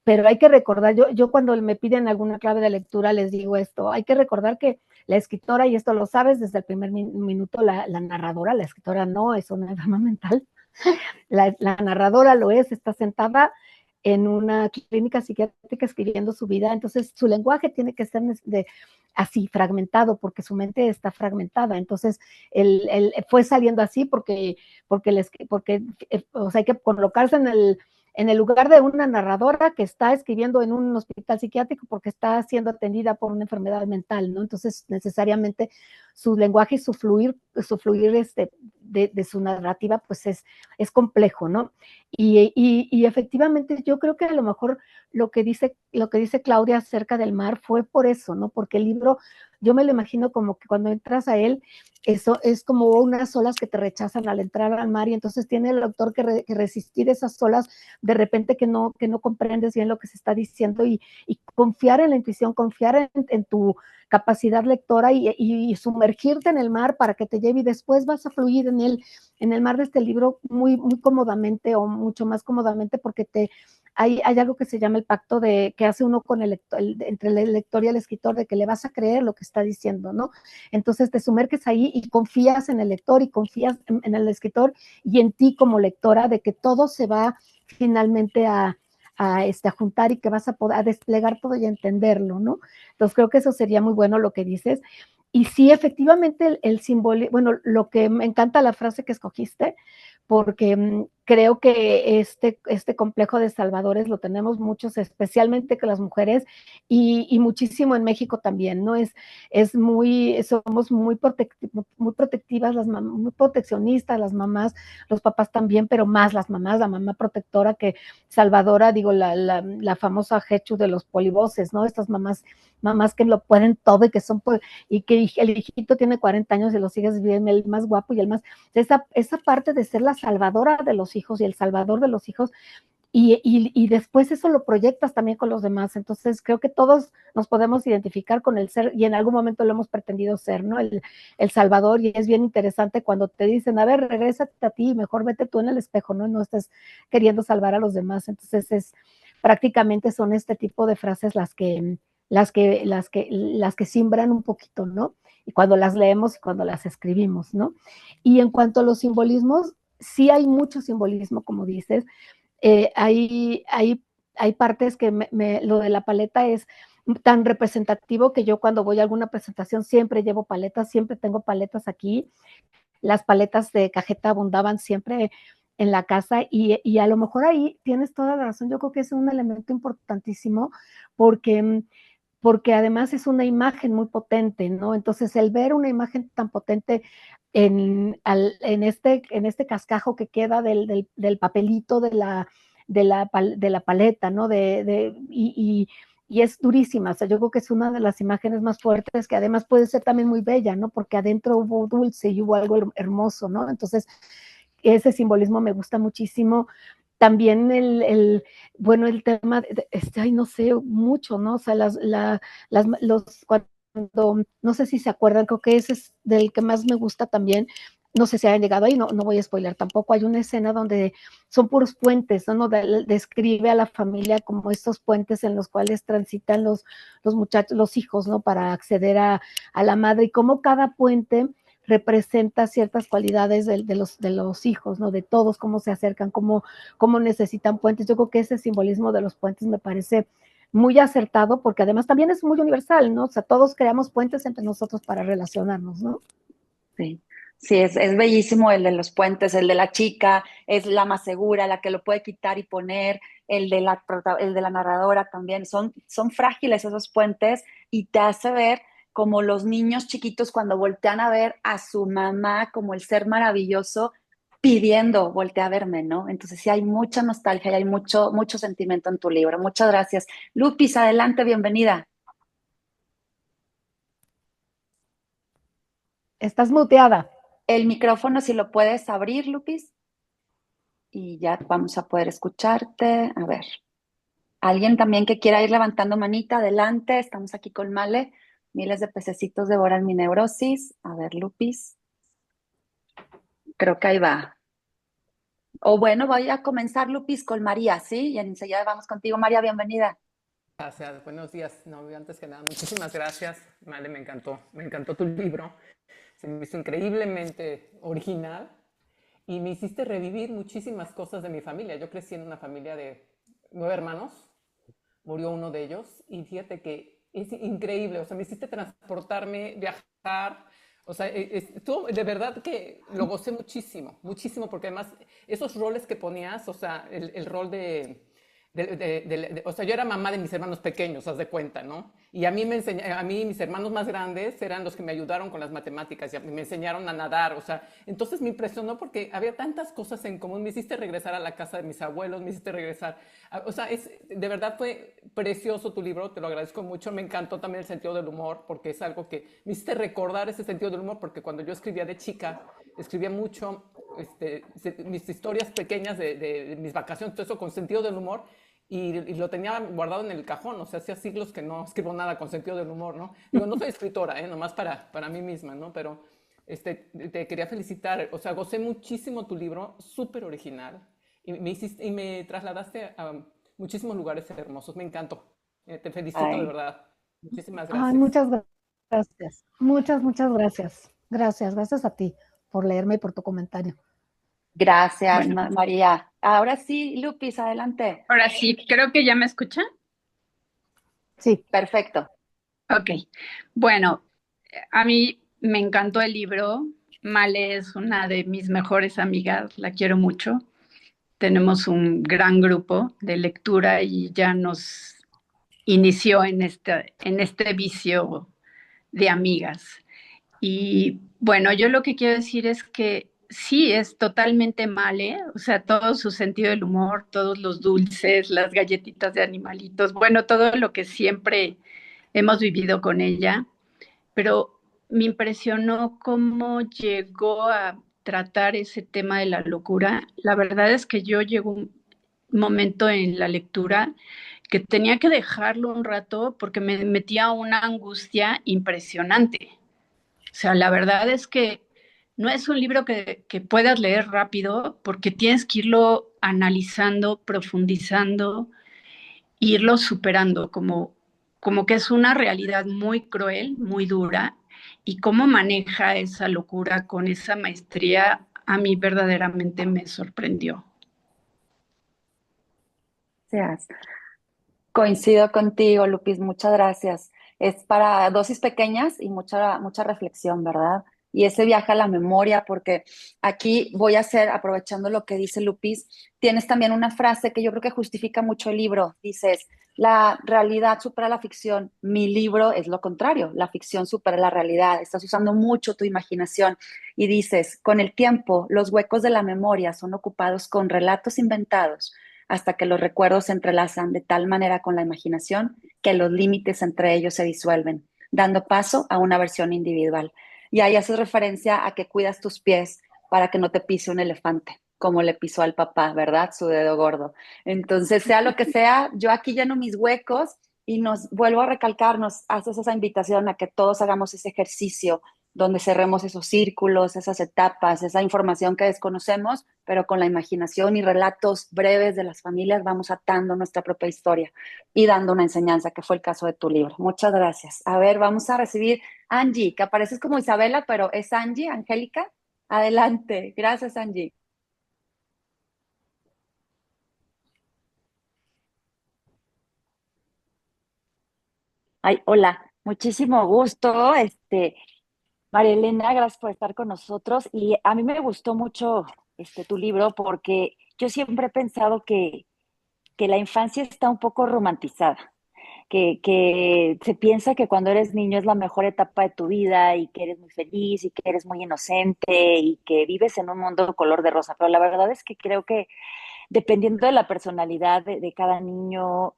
pero hay que recordar, yo cuando me piden alguna clave de lectura les digo esto, hay que recordar que la escritora, y esto lo sabes desde el primer minuto, la narradora, la escritora no es una enferma mental, la narradora lo es, está sentada en una clínica psiquiátrica escribiendo su vida, entonces su lenguaje tiene que ser así, fragmentado, porque su mente está fragmentada, entonces fue saliendo así porque o sea, hay que colocarse en el lugar de una narradora que está escribiendo en un hospital psiquiátrico porque está siendo atendida por una enfermedad mental, ¿no? Entonces, necesariamente su lenguaje y su fluir de su narrativa, pues es complejo, ¿no? Y efectivamente yo creo que a lo mejor lo que dice Claudia acerca del mar fue por eso, ¿no? Porque el libro, yo me lo imagino como que cuando entras a él, eso es como unas olas que te rechazan al entrar al mar y entonces tiene el autor que resistir esas olas de repente que no comprendes bien lo que se está diciendo y confiar en la intuición, confiar en tu capacidad lectora y sumergirte en el mar para que te lleve y después vas a fluir en el mar de este libro muy, muy cómodamente o mucho más cómodamente porque hay algo que se llama el pacto que hace uno con entre el lector y el escritor de que le vas a creer lo que está diciendo, ¿no? Entonces te sumerges ahí y confías en el lector y confías en el escritor y en ti como lectora de que todo se va finalmente a a juntar y que vas a poder a desplegar todo y a entenderlo, ¿no? Entonces creo que eso sería muy bueno lo que dices. Y sí, efectivamente, el símbolo, bueno, lo que me encanta la frase que escogiste, porque creo que este complejo de salvadores lo tenemos muchos, especialmente que las mujeres, y muchísimo en México también, ¿no? Somos muy protectivas, muy proteccionistas, las mamás, los papás también, pero más las mamás, la mamá protectora que salvadora, digo, la famosa Hechu de los polivoces, ¿no? Estas mamás que lo pueden todo y que son, y que el hijito tiene 40 años y lo sigues viendo el más guapo y el más, esa parte de ser la salvadora de los hijos y el salvador de los hijos, y después eso lo proyectas también con los demás. Entonces creo que todos nos podemos identificar con el ser, y en algún momento lo hemos pretendido ser, ¿no? El salvador, y es bien interesante cuando te dicen, a ver, regrésate a ti, mejor vete tú en el espejo, ¿no? No estés queriendo salvar a los demás. Entonces prácticamente son este tipo de frases las que siembran un poquito, ¿no? Y cuando las leemos y cuando las escribimos, ¿no? Y en cuanto a los simbolismos, sí hay mucho simbolismo, como dices. Hay partes que lo de la paleta es tan representativo que yo cuando voy a alguna presentación siempre llevo paletas, siempre tengo paletas aquí. Las paletas de cajeta abundaban siempre en la casa, y a lo mejor ahí tienes toda la razón. Yo creo que es un elemento importantísimo porque además es una imagen muy potente, ¿no? Entonces, el ver una imagen tan potente en este cascajo que queda del papelito de la paleta, ¿no? Y es durísima. O sea, yo creo que es una de las imágenes más fuertes, que además puede ser también muy bella, ¿no? Porque adentro hubo dulce y hubo algo hermoso, ¿no? Entonces, ese simbolismo me gusta muchísimo. También bueno, el tema, ay, no sé, mucho, ¿no? O sea, cuando, no sé si se acuerdan, creo que ese es del que más me gusta también. No sé si hayan llegado ahí, no voy a spoiler tampoco. Hay una escena donde son puros puentes, ¿no? Describe a la familia como estos puentes en los cuales transitan los muchachos, los hijos, ¿no? Para acceder a la madre, y cómo cada puente representa ciertas cualidades de los hijos, ¿no? De todos, cómo se acercan, cómo necesitan puentes. Yo creo que ese simbolismo de los puentes me parece muy acertado, porque además también es muy universal, ¿no? O sea, todos creamos puentes entre nosotros para relacionarnos, ¿no? Sí, sí, es bellísimo el de los puentes, el de la chica, es la más segura, la que lo puede quitar y poner, el de la narradora también, son frágiles esos puentes, y te hace ver como los niños chiquitos cuando voltean a ver a su mamá como el ser maravilloso pidiendo, voltea a verme, ¿no? Entonces sí hay mucha nostalgia y hay mucho, mucho sentimiento en tu libro. Muchas gracias. Lupis, adelante, bienvenida. Estás muteada. El micrófono, si lo puedes abrir, Lupis. Y ya vamos a poder escucharte. A ver, alguien también que quiera ir levantando manita, adelante. Estamos aquí con Male. Miles de pececitos devoran mi neurosis. A ver, Lupis. Creo que ahí va. O bueno, voy a comenzar, Lupis, con María, ¿sí? Y enseguida vamos contigo, María, bienvenida. Gracias, buenos días. No, antes que nada, muchísimas gracias. Vale, me encantó tu libro. Se me hizo increíblemente original y me hiciste revivir muchísimas cosas de mi familia. Yo crecí en una familia de 9 hermanos, murió uno de ellos y fíjate que es increíble, o sea, me hiciste transportarme, viajar, o sea, de verdad que lo gocé muchísimo, muchísimo, porque además esos roles que ponías, o sea, el rol o sea, yo era mamá de mis hermanos pequeños, haz de cuenta, ¿no? Y a mí mis hermanos más grandes eran los que me ayudaron con las matemáticas y me enseñaron a nadar, o sea, entonces me impresionó porque había tantas cosas en común. Me hiciste regresar a la casa de mis abuelos, me hiciste regresar, o sea, de verdad fue precioso tu libro, te lo agradezco mucho. Me encantó también el sentido del humor, porque es algo que me hiciste recordar ese sentido del humor, porque cuando yo escribía de chica, escribía mucho mis historias pequeñas de mis vacaciones, todo eso con sentido del humor, y lo tenía guardado en el cajón. O sea, hacía siglos que no escribo nada con sentido del humor, ¿no? Digo, no soy escritora, nomás para mí misma, ¿no? Pero te quería felicitar. O sea, gocé muchísimo tu libro, súper original, y me trasladaste a muchísimos lugares hermosos. Me encantó. Te felicito de Ay, verdad. Muchísimas Ay, gracias. muchas gracias. Muchas gracias. Gracias a ti por leerme y por tu comentario. Gracias, Bueno, María. Ahora sí, Lupis, adelante. ahora sí, creo que ya me escuchan. Sí, Perfecto. Ok. Bueno, a mí me encantó el libro. Male es una de mis mejores amigas, la quiero mucho. Tenemos un gran grupo de lectura y ya nos inició en este vicio de amigas. Y bueno, yo lo que quiero decir es que sí, es totalmente Male, o sea, todo su sentido del humor, todos los dulces, las galletitas de animalitos, bueno, todo lo que siempre hemos vivido con ella, pero me impresionó cómo llegó a tratar ese tema de la locura. La verdad es que yo llegó un momento en la lectura que tenía que dejarlo un rato porque me metía una angustia impresionante. O sea, la verdad es que no es un libro que puedas leer rápido porque tienes que irlo analizando, profundizando, e irlo superando, como que es una realidad muy cruel, muy dura, y cómo maneja esa locura con esa maestría, a mí verdaderamente me sorprendió. Gracias. Coincido contigo, Lupis, muchas gracias. Es para dosis pequeñas y mucha reflexión, ¿verdad? Y ese viaje a la memoria, porque aquí voy a hacer, aprovechando lo que dice Lupis, tienes también una frase que yo creo que justifica mucho el libro. Dices, la realidad supera la ficción. Mi libro es lo contrario, la ficción supera la realidad. Estás usando mucho tu imaginación y dices, con el tiempo, los huecos de la memoria son ocupados con relatos inventados hasta que los recuerdos se entrelazan de tal manera con la imaginación que los límites entre ellos se disuelven, dando paso a una versión individual. Y ahí haces referencia a que cuidas tus pies para que no te pise un elefante, como le pisó al papá, ¿verdad? Su dedo gordo. Entonces, sea lo que sea, yo aquí lleno mis huecos y nos vuelvo a recalcar, nos haces esa invitación a que todos hagamos ese ejercicio donde cerremos esos círculos, esas etapas, esa información que desconocemos, pero con la imaginación y relatos breves de las familias vamos atando nuestra propia historia y dando una enseñanza, que fue el caso de tu libro. Muchas gracias. A ver, vamos a recibir a Angie, que apareces como Isabela, pero es Angie, Angélica. Adelante. Gracias, Angie. Ay, hola, muchísimo gusto. María Elena, gracias por estar con nosotros. Y a mí me gustó mucho tu libro porque yo siempre he pensado que la infancia está un poco romantizada, que se piensa que cuando eres niño es la mejor etapa de tu vida y que eres muy feliz y que eres muy inocente y que vives en un mundo color de rosa. Pero la verdad es que creo que dependiendo de la personalidad de cada niño,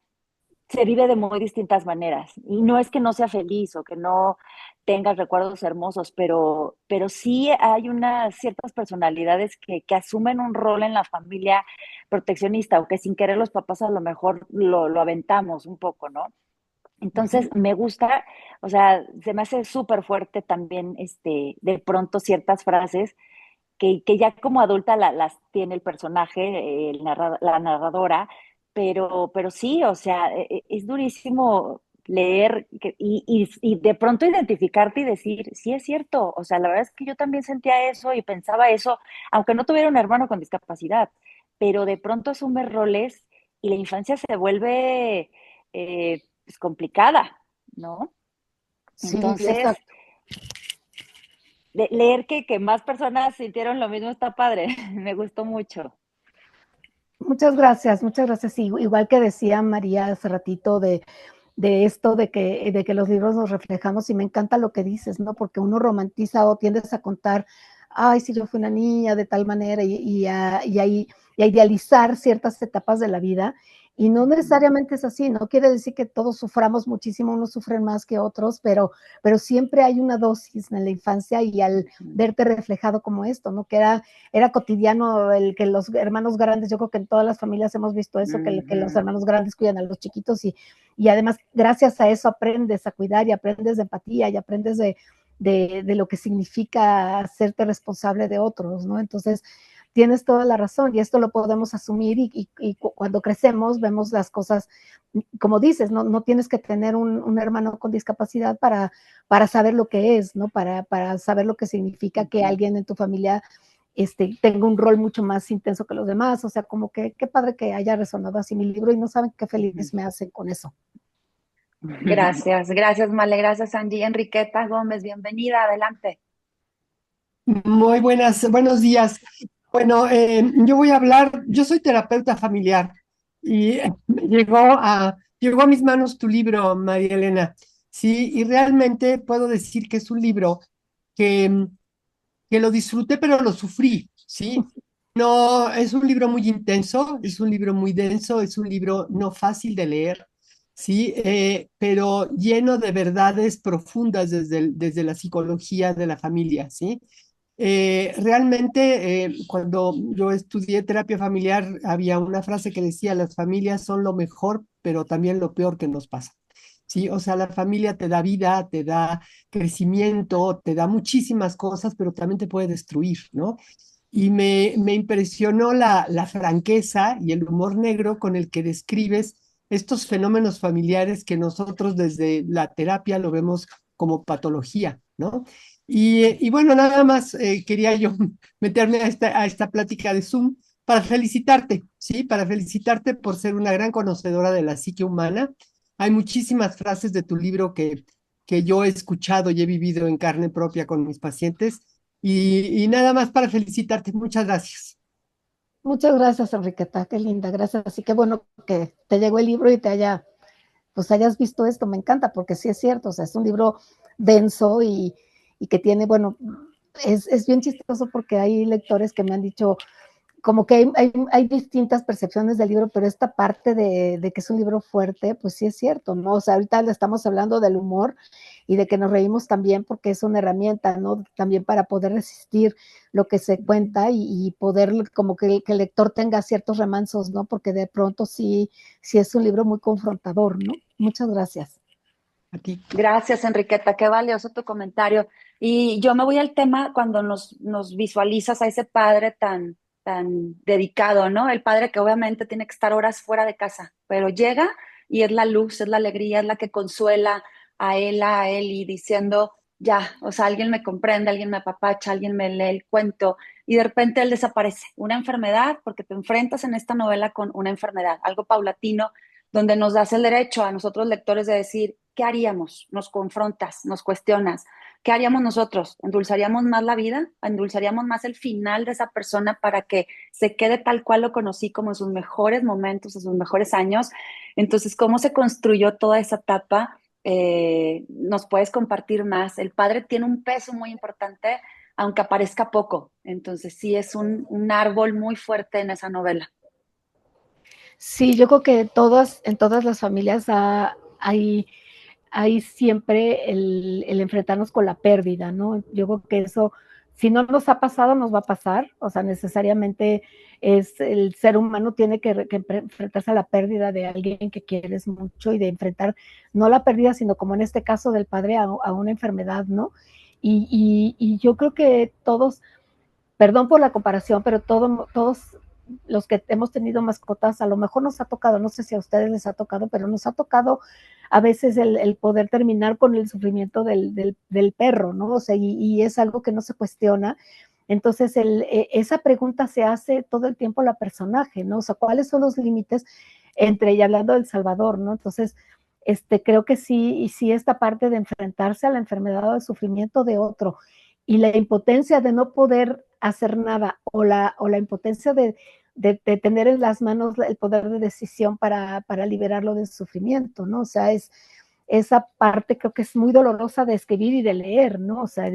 se vive de muy distintas maneras. Y no es que no sea feliz o que no tengas recuerdos hermosos, pero sí hay unas ciertas personalidades que asumen un rol en la familia proteccionista o que sin querer los papás a lo mejor lo aventamos un poco, ¿no? Entonces me gusta, o sea, se me hace súper fuerte también de pronto ciertas frases que ya como adulta las tiene el personaje, la narradora, pero sí, o sea, es durísimo leer y de pronto identificarte y decir, sí es cierto, o sea, la verdad es que yo también sentía eso y pensaba eso, aunque no tuviera un hermano con discapacidad, pero de pronto asume roles y la infancia se vuelve pues, complicada, ¿no? sí, Entonces, leer que más personas sintieron lo mismo está padre, me gustó mucho. muchas gracias, muchas gracias. Sí, igual que decía María hace ratito de esto de que los libros nos reflejamos y me encanta lo que dices, ¿no? Porque uno romantiza o tiendes a contar, ay, si yo fui una niña de tal manera y a idealizar ciertas etapas de la vida. Y no necesariamente es así, no quiere decir que todos suframos muchísimo, unos sufren más que otros, pero siempre hay una dosis en la infancia y al verte reflejado como esto, ¿no? Que era cotidiano el que los hermanos grandes, yo creo que en todas las familias hemos visto eso, que los hermanos grandes cuidan a los chiquitos y además gracias a eso aprendes a cuidar y aprendes de empatía y aprendes de lo que significa hacerte responsable de otros, ¿no? Entonces, tienes toda la razón y esto lo podemos asumir y cuando crecemos vemos las cosas, como dices, no tienes que tener un hermano con discapacidad para saber lo que es, ¿no? Para saber lo que significa que alguien en tu familia tengo un rol mucho más intenso que los demás, o sea, como que qué padre que haya resonado así mi libro y no saben qué feliz me hace con eso. Gracias, Male, gracias, Angie. Enriqueta Gómez, bienvenida, adelante. Muy buenos días. Bueno, yo voy a hablar, yo soy terapeuta familiar y llegó a mis manos tu libro, María Elena. Sí, y realmente puedo decir que es un libro que, que lo disfruté, pero lo sufrí, ¿sí? No, es un libro muy intenso, es un libro muy denso, es un libro no fácil de leer, ¿sí? Pero lleno de verdades profundas desde la psicología de la familia, ¿sí? Realmente, cuando yo estudié terapia familiar, había una frase que decía, las familias son lo mejor, pero también lo peor que nos pasa. Sí, o sea, la familia te da vida, te da crecimiento, te da muchísimas cosas, pero también te puede destruir, ¿no? Y me impresionó la franqueza y el humor negro con el que describes estos fenómenos familiares que nosotros desde la terapia lo vemos como patología, ¿no? Y bueno, nada más quería yo meterme a esta plática de Zoom para felicitarte, ¿sí? Para felicitarte por ser una gran conocedora de la psique humana. Hay muchísimas frases de tu libro que yo he escuchado y he vivido en carne propia con mis pacientes. Y nada más para felicitarte. Muchas gracias. Muchas gracias, Enriqueta, qué linda, gracias. Y qué bueno que te llegó el libro y pues hayas visto esto, me encanta, porque sí es cierto, o sea, es un libro denso y que tiene, bueno, es bien chistoso porque hay lectores que me han dicho, como que hay distintas percepciones del libro, pero esta parte de que es un libro fuerte, pues sí es cierto, ¿no? O sea, ahorita le estamos hablando del humor y de que nos reímos también porque es una herramienta, ¿no? También para poder resistir lo que se cuenta y poder como que el lector tenga ciertos remansos, ¿no? Porque de pronto sí es un libro muy confrontador, ¿no? Muchas gracias. A ti. Gracias, Enriqueta, qué valioso tu comentario. Y yo me voy al tema cuando nos visualizas a ese padre tan dedicado, ¿no? El padre que obviamente tiene que estar horas fuera de casa, pero llega y es la luz, es la alegría, es la que consuela a él y diciendo, ya, o sea, alguien me comprende, alguien me apapacha, alguien me lee el cuento y de repente él desaparece. Una enfermedad, porque te enfrentas en esta novela con una enfermedad, algo paulatino donde nos das el derecho a nosotros lectores de decir, ¿qué haríamos? Nos confrontas, nos cuestionas. ¿Qué haríamos nosotros? ¿Endulzaríamos más la vida? ¿Endulzaríamos más el final de esa persona para que se quede tal cual lo conocí como en sus mejores momentos, en sus mejores años? Entonces, ¿cómo se construyó toda esa etapa? Nos puedes compartir más. El padre tiene un peso muy importante, aunque aparezca poco. Entonces, sí es un árbol muy fuerte en esa novela. Sí, yo creo que en todas las familias hay siempre el enfrentarnos con la pérdida, ¿no? Yo creo que eso, si no nos ha pasado, nos va a pasar, o sea, necesariamente el ser humano tiene que enfrentarse a la pérdida de alguien que quieres mucho y de enfrentar, no la pérdida, sino como en este caso del padre a una enfermedad, ¿no? Y yo creo que todos, perdón por la comparación, pero todos los que hemos tenido mascotas, a lo mejor nos ha tocado, no sé si a ustedes les ha tocado, pero nos ha tocado a veces el poder terminar con el sufrimiento del perro, ¿no? O sea, y es algo que no se cuestiona. Entonces, esa pregunta se hace todo el tiempo la personaje, ¿no? O sea, ¿cuáles son los límites entre, y hablando del Salvador, ¿no? Entonces, creo que sí, y sí esta parte de enfrentarse a la enfermedad o al sufrimiento de otro y la impotencia de no poder hacer nada o la impotencia de tener en las manos el poder de decisión para liberarlo del sufrimiento, ¿no? O sea, esa parte creo que es muy dolorosa de escribir y de leer, ¿no? O sea,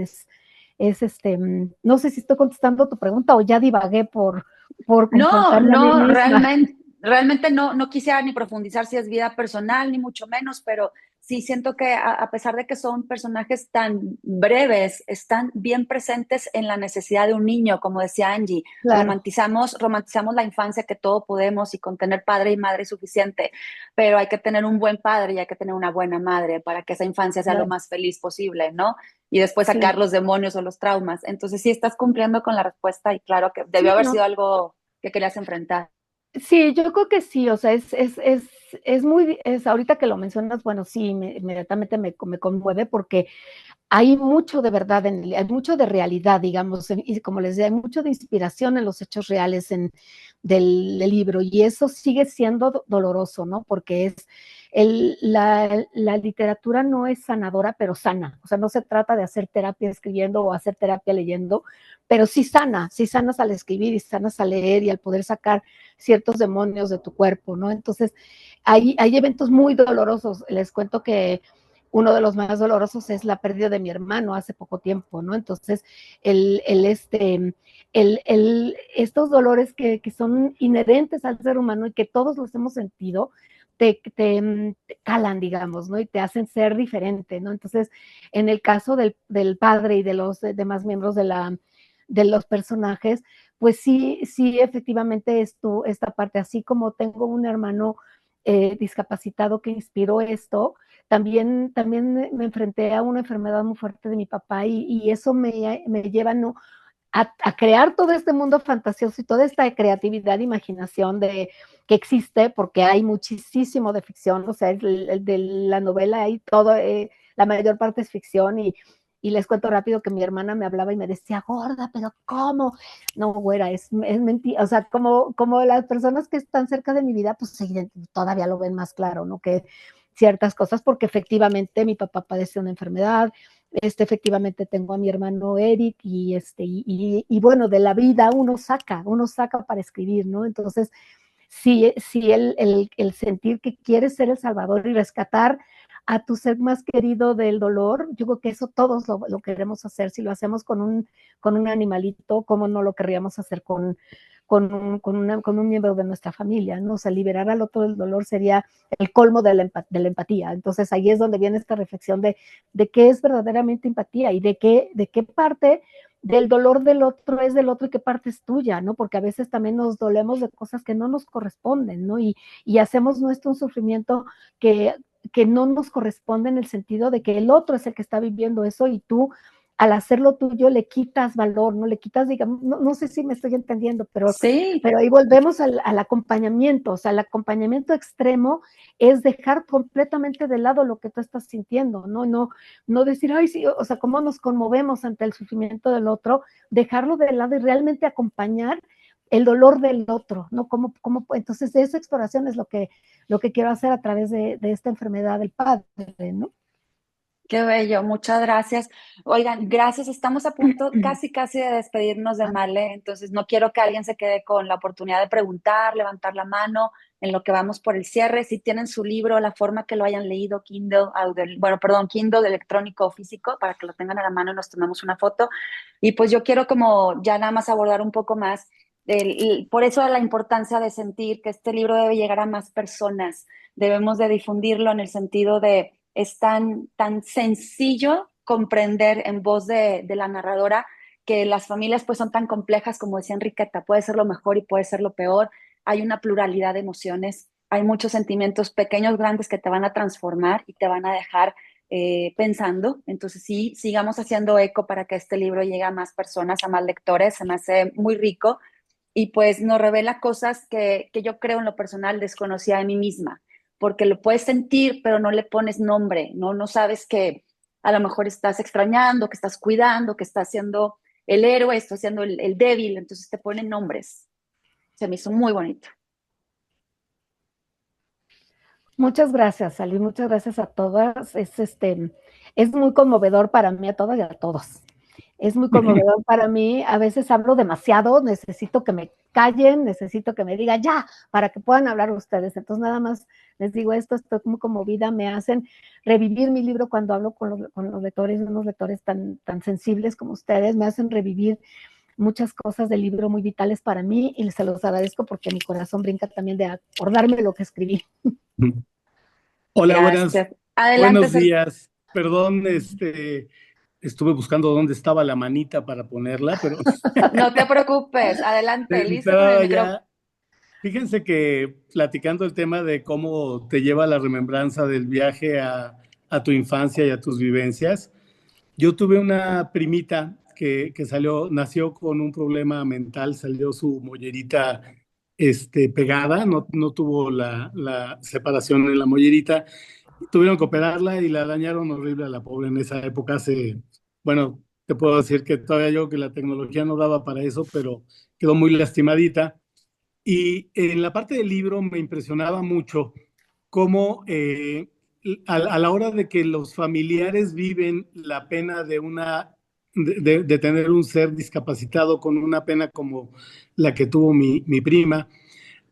no sé si estoy contestando tu pregunta o ya divagué por No, confrontarme a mí no, misma. realmente no quisiera ni profundizar si es vida personal, ni mucho menos, pero sí siento que a pesar de que son personajes tan breves, están bien presentes en la necesidad de un niño, como decía Angie. Claro. Romantizamos la infancia que todo podemos y con tener padre y madre es suficiente, pero hay que tener un buen padre y hay que tener una buena madre para que esa infancia sea lo Claro. más feliz posible, ¿no? Y después Sí. sacar los demonios o los traumas. Entonces sí estás cumpliendo con la respuesta y claro que debió Sí, haber no. sido algo que querías enfrentar. Sí, yo creo que sí, o sea, ahorita que lo mencionas, bueno, sí, inmediatamente me conmueve porque hay mucho de verdad, hay mucho de realidad, digamos, y como les decía, hay mucho de inspiración en los hechos reales del libro, y eso sigue siendo doloroso, ¿no? Porque la literatura no es sanadora, pero sana. O sea, no se trata de hacer terapia escribiendo o hacer terapia leyendo, pero sí sanas al escribir y sanas al leer y al poder sacar ciertos demonios de tu cuerpo, ¿no? Entonces, hay eventos muy dolorosos. Les cuento que uno de los más dolorosos es la pérdida de mi hermano hace poco tiempo, ¿no? Entonces, estos dolores que son inherentes al ser humano y que todos los hemos sentido, te calan, digamos, ¿no? Y te hacen ser diferente, ¿no? Entonces, en el caso del padre y de los demás miembros de los personajes, pues sí, sí, efectivamente esta parte, así como tengo un hermano discapacitado que inspiró esto, también me enfrenté a una enfermedad muy fuerte de mi papá y eso me lleva, ¿no?, a crear todo este mundo fantasioso y toda esta creatividad, imaginación que existe, porque hay muchísimo de ficción, o sea, de la novela hay todo, la mayor parte es ficción y les cuento rápido que mi hermana me hablaba y me decía, gorda, pero ¿cómo? No, güera, es mentira, o sea, como las personas que están cerca de mi vida, pues todavía lo ven más claro, ¿no? Que ciertas cosas, porque efectivamente mi papá padece una enfermedad, efectivamente tengo a mi hermano Eric y bueno, de la vida uno saca para escribir, ¿no? Entonces, sí el sentir que quieres ser el salvador y rescatar a tu ser más querido del dolor, yo creo que eso todos lo queremos hacer. Si lo hacemos con un animalito, ¿cómo no lo querríamos hacer con un miembro de nuestra familia, ¿no? O sea, liberar al otro del dolor sería el colmo de la empatía. Entonces ahí es donde viene esta reflexión de qué es verdaderamente empatía y de qué parte del dolor del otro es del otro y qué parte es tuya, ¿no? Porque a veces también nos dolemos de cosas que no nos corresponden, ¿no? Y hacemos nuestro un sufrimiento que no nos corresponde en el sentido de que el otro es el que está viviendo eso y tú al hacerlo tuyo le quitas valor, no le quitas, digamos, no sé si me estoy entendiendo, Sí, pero ahí volvemos al acompañamiento, o sea, el acompañamiento extremo es dejar completamente de lado lo que tú estás sintiendo, no decir, ay, sí, o sea, cómo nos conmovemos ante el sufrimiento del otro, dejarlo de lado y realmente acompañar el dolor del otro, ¿no? Entonces, esa exploración es lo que quiero hacer a través de esta enfermedad del padre, ¿no? qué bello, muchas gracias. Oigan, gracias. Estamos a punto casi de despedirnos de Male, entonces no quiero que alguien se quede con la oportunidad de preguntar, levantar la mano en lo que vamos por el cierre. Si tienen su libro, la forma que lo hayan leído, Kindle electrónico o físico, para que lo tengan a la mano y nos tomemos una foto. Y pues yo quiero como ya nada más abordar un poco más, por eso la importancia de sentir que este libro debe llegar a más personas. Debemos de difundirlo en el sentido de es tan sencillo comprender en voz de la narradora que las familias pues son tan complejas como decía Enriqueta, puede ser lo mejor y puede ser lo peor, hay una pluralidad de emociones, hay muchos sentimientos pequeños, grandes que te van a transformar y te van a dejar pensando, entonces sí, sigamos haciendo eco para que este libro llegue a más personas, a más lectores, se me hace muy rico y pues nos revela cosas que yo creo en lo personal desconocía de mí misma, porque lo puedes sentir, pero no le pones nombre, no sabes que a lo mejor estás extrañando, que estás cuidando, que estás siendo el héroe, estás siendo el débil, entonces te ponen nombres. Se me hizo muy bonito. Muchas gracias, Ali, muchas gracias a todas. Es muy conmovedor para mí, a todas y a todos. Es muy conmovedor para mí, a veces hablo demasiado, necesito que me callen, necesito que me digan ya, para que puedan hablar ustedes. Entonces nada más les digo esto, estoy muy conmovida, me hacen revivir mi libro cuando hablo con los lectores, unos lectores tan sensibles como ustedes, me hacen revivir muchas cosas del libro muy vitales para mí y se los agradezco porque mi corazón brinca también de acordarme de lo que escribí. Hola, Gracias. Adelante, buenos días. Perdón, estuve buscando dónde estaba la manita para ponerla, pero no te preocupes, adelante, listo con el estaba micrófono. ya. Fíjense que platicando el tema de cómo te lleva la remembranza del viaje a tu infancia y a tus vivencias, yo tuve una primita que nació con un problema mental, salió su mollerita pegada, no tuvo la separación en la mollerita. Tuvieron que operarla y la dañaron horrible a la pobre en esa época. Bueno, te puedo decir que todavía yo que la tecnología no daba para eso, pero quedó muy lastimadita. Y en la parte del libro me impresionaba mucho cómo a la hora de que los familiares viven la pena de tener un ser discapacitado con una pena como la que tuvo mi prima,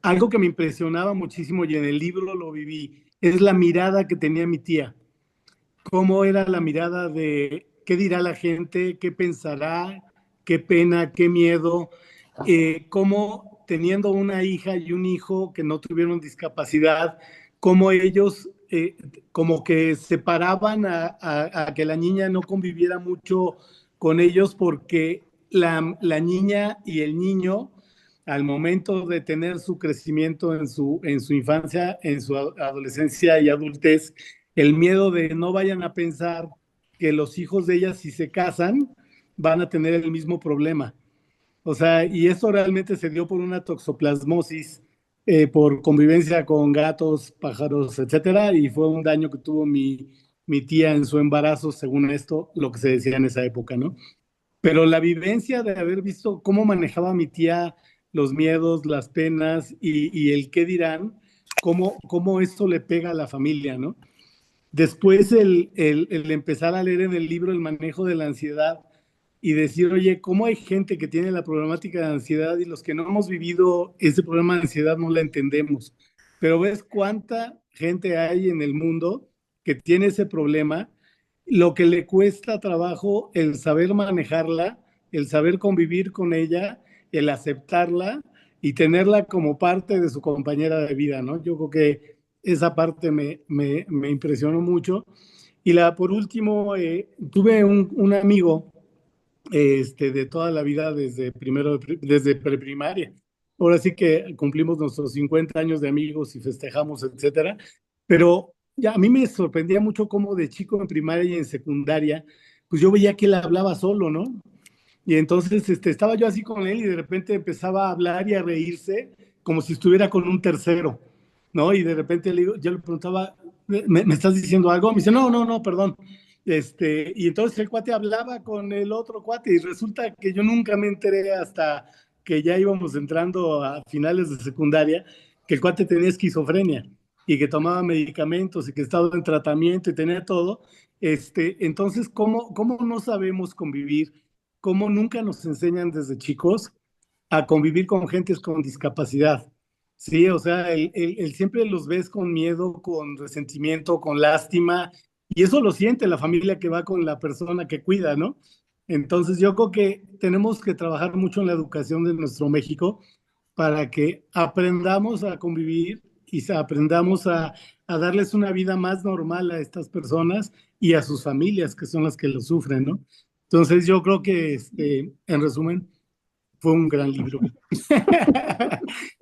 algo que me impresionaba muchísimo y en el libro lo viví, es la mirada que tenía mi tía. Cómo era la mirada de qué dirá la gente, qué pensará, qué pena, qué miedo, cómo teniendo una hija y un hijo que no tuvieron discapacidad, cómo ellos como que separaban a que la niña no conviviera mucho con ellos porque la niña y el niño al momento de tener su crecimiento en su infancia, en su adolescencia y adultez, el miedo de no vayan a pensar que los hijos de ella, si se casan, van a tener el mismo problema. O sea, y esto realmente se dio por una toxoplasmosis, por convivencia con gatos, pájaros, etcétera, y fue un daño que tuvo mi tía en su embarazo, según esto, lo que se decía en esa época, ¿no? Pero la vivencia de haber visto cómo manejaba mi tía los miedos, las penas y el qué dirán, cómo esto le pega a la familia, ¿no? Después el empezar a leer en el libro el manejo de la ansiedad y decir, oye, ¿cómo hay gente que tiene la problemática de ansiedad y los que no hemos vivido ese problema de ansiedad no la entendemos? Pero ves cuánta gente hay en el mundo que tiene ese problema, lo que le cuesta trabajo el saber manejarla, el saber convivir con ella, el aceptarla y tenerla como parte de su compañera de vida, ¿no? Yo creo que esa parte me impresionó mucho. Y por último, tuve un amigo de toda la vida desde preprimaria. Ahora sí que cumplimos nuestros 50 años de amigos y festejamos, etcétera. Pero ya a mí me sorprendía mucho cómo de chico en primaria y en secundaria, pues yo veía que él hablaba solo, ¿no? Y entonces estaba yo así con él y de repente empezaba a hablar y a reírse como si estuviera con un tercero, ¿no? Y de repente yo le preguntaba, ¿me estás diciendo algo? Me dice, no, perdón. Y entonces el cuate hablaba con el otro cuate y resulta que yo nunca me enteré hasta que ya íbamos entrando a finales de secundaria que el cuate tenía esquizofrenia y que tomaba medicamentos y que estaba en tratamiento y tenía todo. Entonces, ¿cómo no sabemos convivir? ¿Cómo nunca nos enseñan desde chicos a convivir con gentes con discapacidad? Sí, o sea, el siempre los ves con miedo, con resentimiento, con lástima, y eso lo siente la familia que va con la persona que cuida, ¿no? Entonces yo creo que tenemos que trabajar mucho en la educación de nuestro México para que aprendamos a convivir y aprendamos a darles una vida más normal a estas personas y a sus familias, que son las que lo sufren, ¿no? Entonces yo creo que, en resumen, fue un gran libro.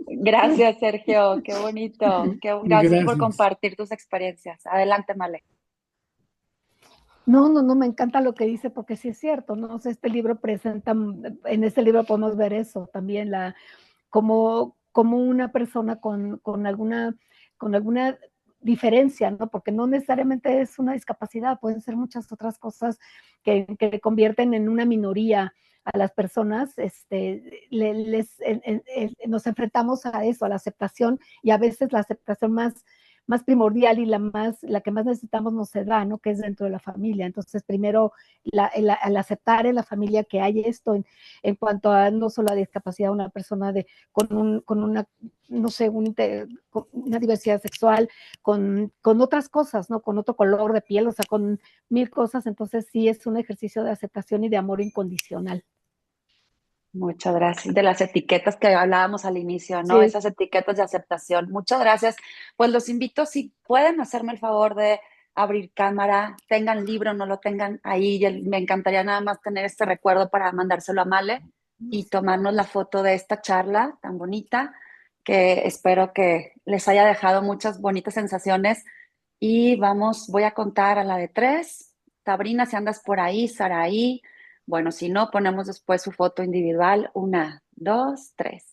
Gracias, Sergio. Qué bonito. Gracias por Gracias. compartir tus experiencias. Adelante, Male. No, me encanta lo que dice porque sí es cierto, ¿no? O sea, este libro presenta, en este libro podemos ver eso también, como una persona con alguna diferencia, ¿no? Porque no necesariamente es una discapacidad, pueden ser muchas otras cosas que convierten en una minoría a las personas, nos enfrentamos a eso, a la aceptación, y a veces la aceptación más primordial y la que más necesitamos no se da, ¿no? Que es dentro de la familia. Entonces, primero, al aceptar en la familia que hay esto en cuanto a no solo a discapacidad, una persona con una, no sé, con una diversidad sexual, con otras cosas, ¿no? Con otro color de piel, o sea, con mil cosas. Entonces, sí es un ejercicio de aceptación y de amor incondicional. Muchas gracias. De las etiquetas que hablábamos al inicio, ¿no? Sí. Esas etiquetas de aceptación. Muchas gracias. Pues los invito, si pueden hacerme el favor de abrir cámara, tengan libro, no lo tengan ahí. Me encantaría nada más tener este recuerdo para mandárselo a Male y tomarnos la foto de esta charla tan bonita, que espero que les haya dejado muchas bonitas sensaciones. Y voy a contar a la de 3. Sabrina, si andas por ahí, Saraí. Bueno, si no, ponemos después su foto individual. 1, 2, 3.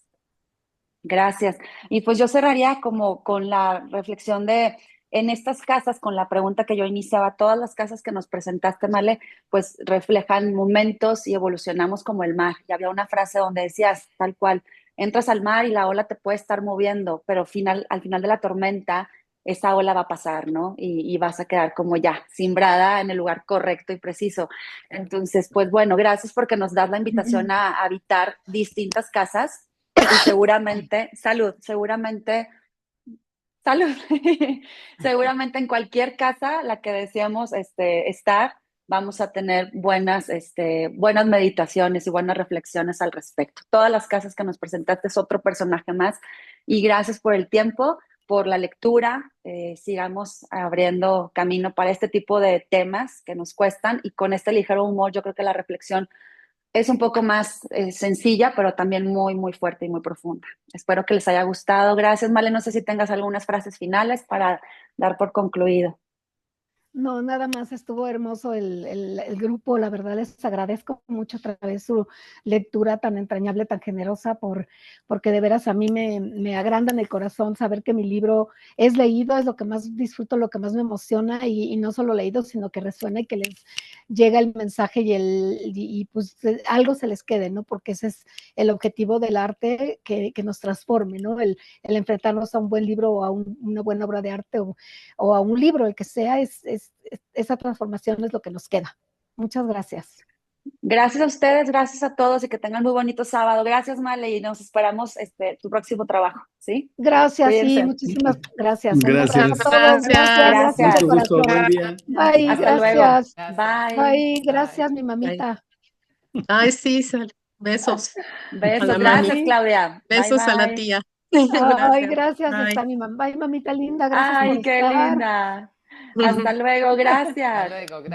Gracias. Y pues yo cerraría como con la reflexión de, en estas casas, con la pregunta que yo iniciaba, todas las casas que nos presentaste, Male, pues reflejan momentos y evolucionamos como el mar. Y había una frase donde decías, tal cual, entras al mar y la ola te puede estar moviendo, pero al final de la tormenta, esa ola va a pasar, ¿no? Y vas a quedar como ya, cimbrada en el lugar correcto y preciso. Entonces, pues bueno, gracias porque nos das la invitación a habitar distintas casas y seguramente, salud, seguramente en cualquier casa, la que deseamos estar, vamos a tener buenas meditaciones y buenas reflexiones al respecto. Todas las casas que nos presentaste es otro personaje más y gracias por el tiempo, por la lectura, sigamos abriendo camino para este tipo de temas que nos cuestan y con este ligero humor yo creo que la reflexión es un poco más sencilla, pero también muy, muy fuerte y muy profunda. Espero que les haya gustado. Gracias, Male. No sé si tengas algunas frases finales para dar por concluido. No, nada más, estuvo hermoso el grupo, la verdad les agradezco mucho a través de su lectura tan entrañable, tan generosa, porque de veras a mí me agranda en el corazón saber que mi libro es leído, es lo que más disfruto, lo que más me emociona, y no solo leído, sino que resuena y que les llega el mensaje y pues algo se les quede, ¿no? Porque ese es el objetivo del arte, que nos transforme, ¿no? El enfrentarnos a un buen libro o a una buena obra de arte o a un libro, el que sea, esa transformación es lo que nos queda. Muchas gracias. Gracias a ustedes, gracias a todos y que tengan muy bonito sábado. Gracias, Male, y nos esperamos tu próximo trabajo, ¿sí? Gracias, Cuídense. sí, muchísimas gracias. Un abrazo Gracias. a todos. Gracias de Mucho gusto. corazón. Buen día. Bye, Hasta luego. gracias. Bye. Bye, gracias, mi mamita. Ay, sí, besos a Besos. la mami. Gracias, Claudia. Bye, Besos a la bye. tía. Ay, Gracias. gracias, Bye. está mi mamá. Bye, mamita linda, gracias por Ay, qué estar. linda. Hasta luego. Gracias. Hasta luego, gracias.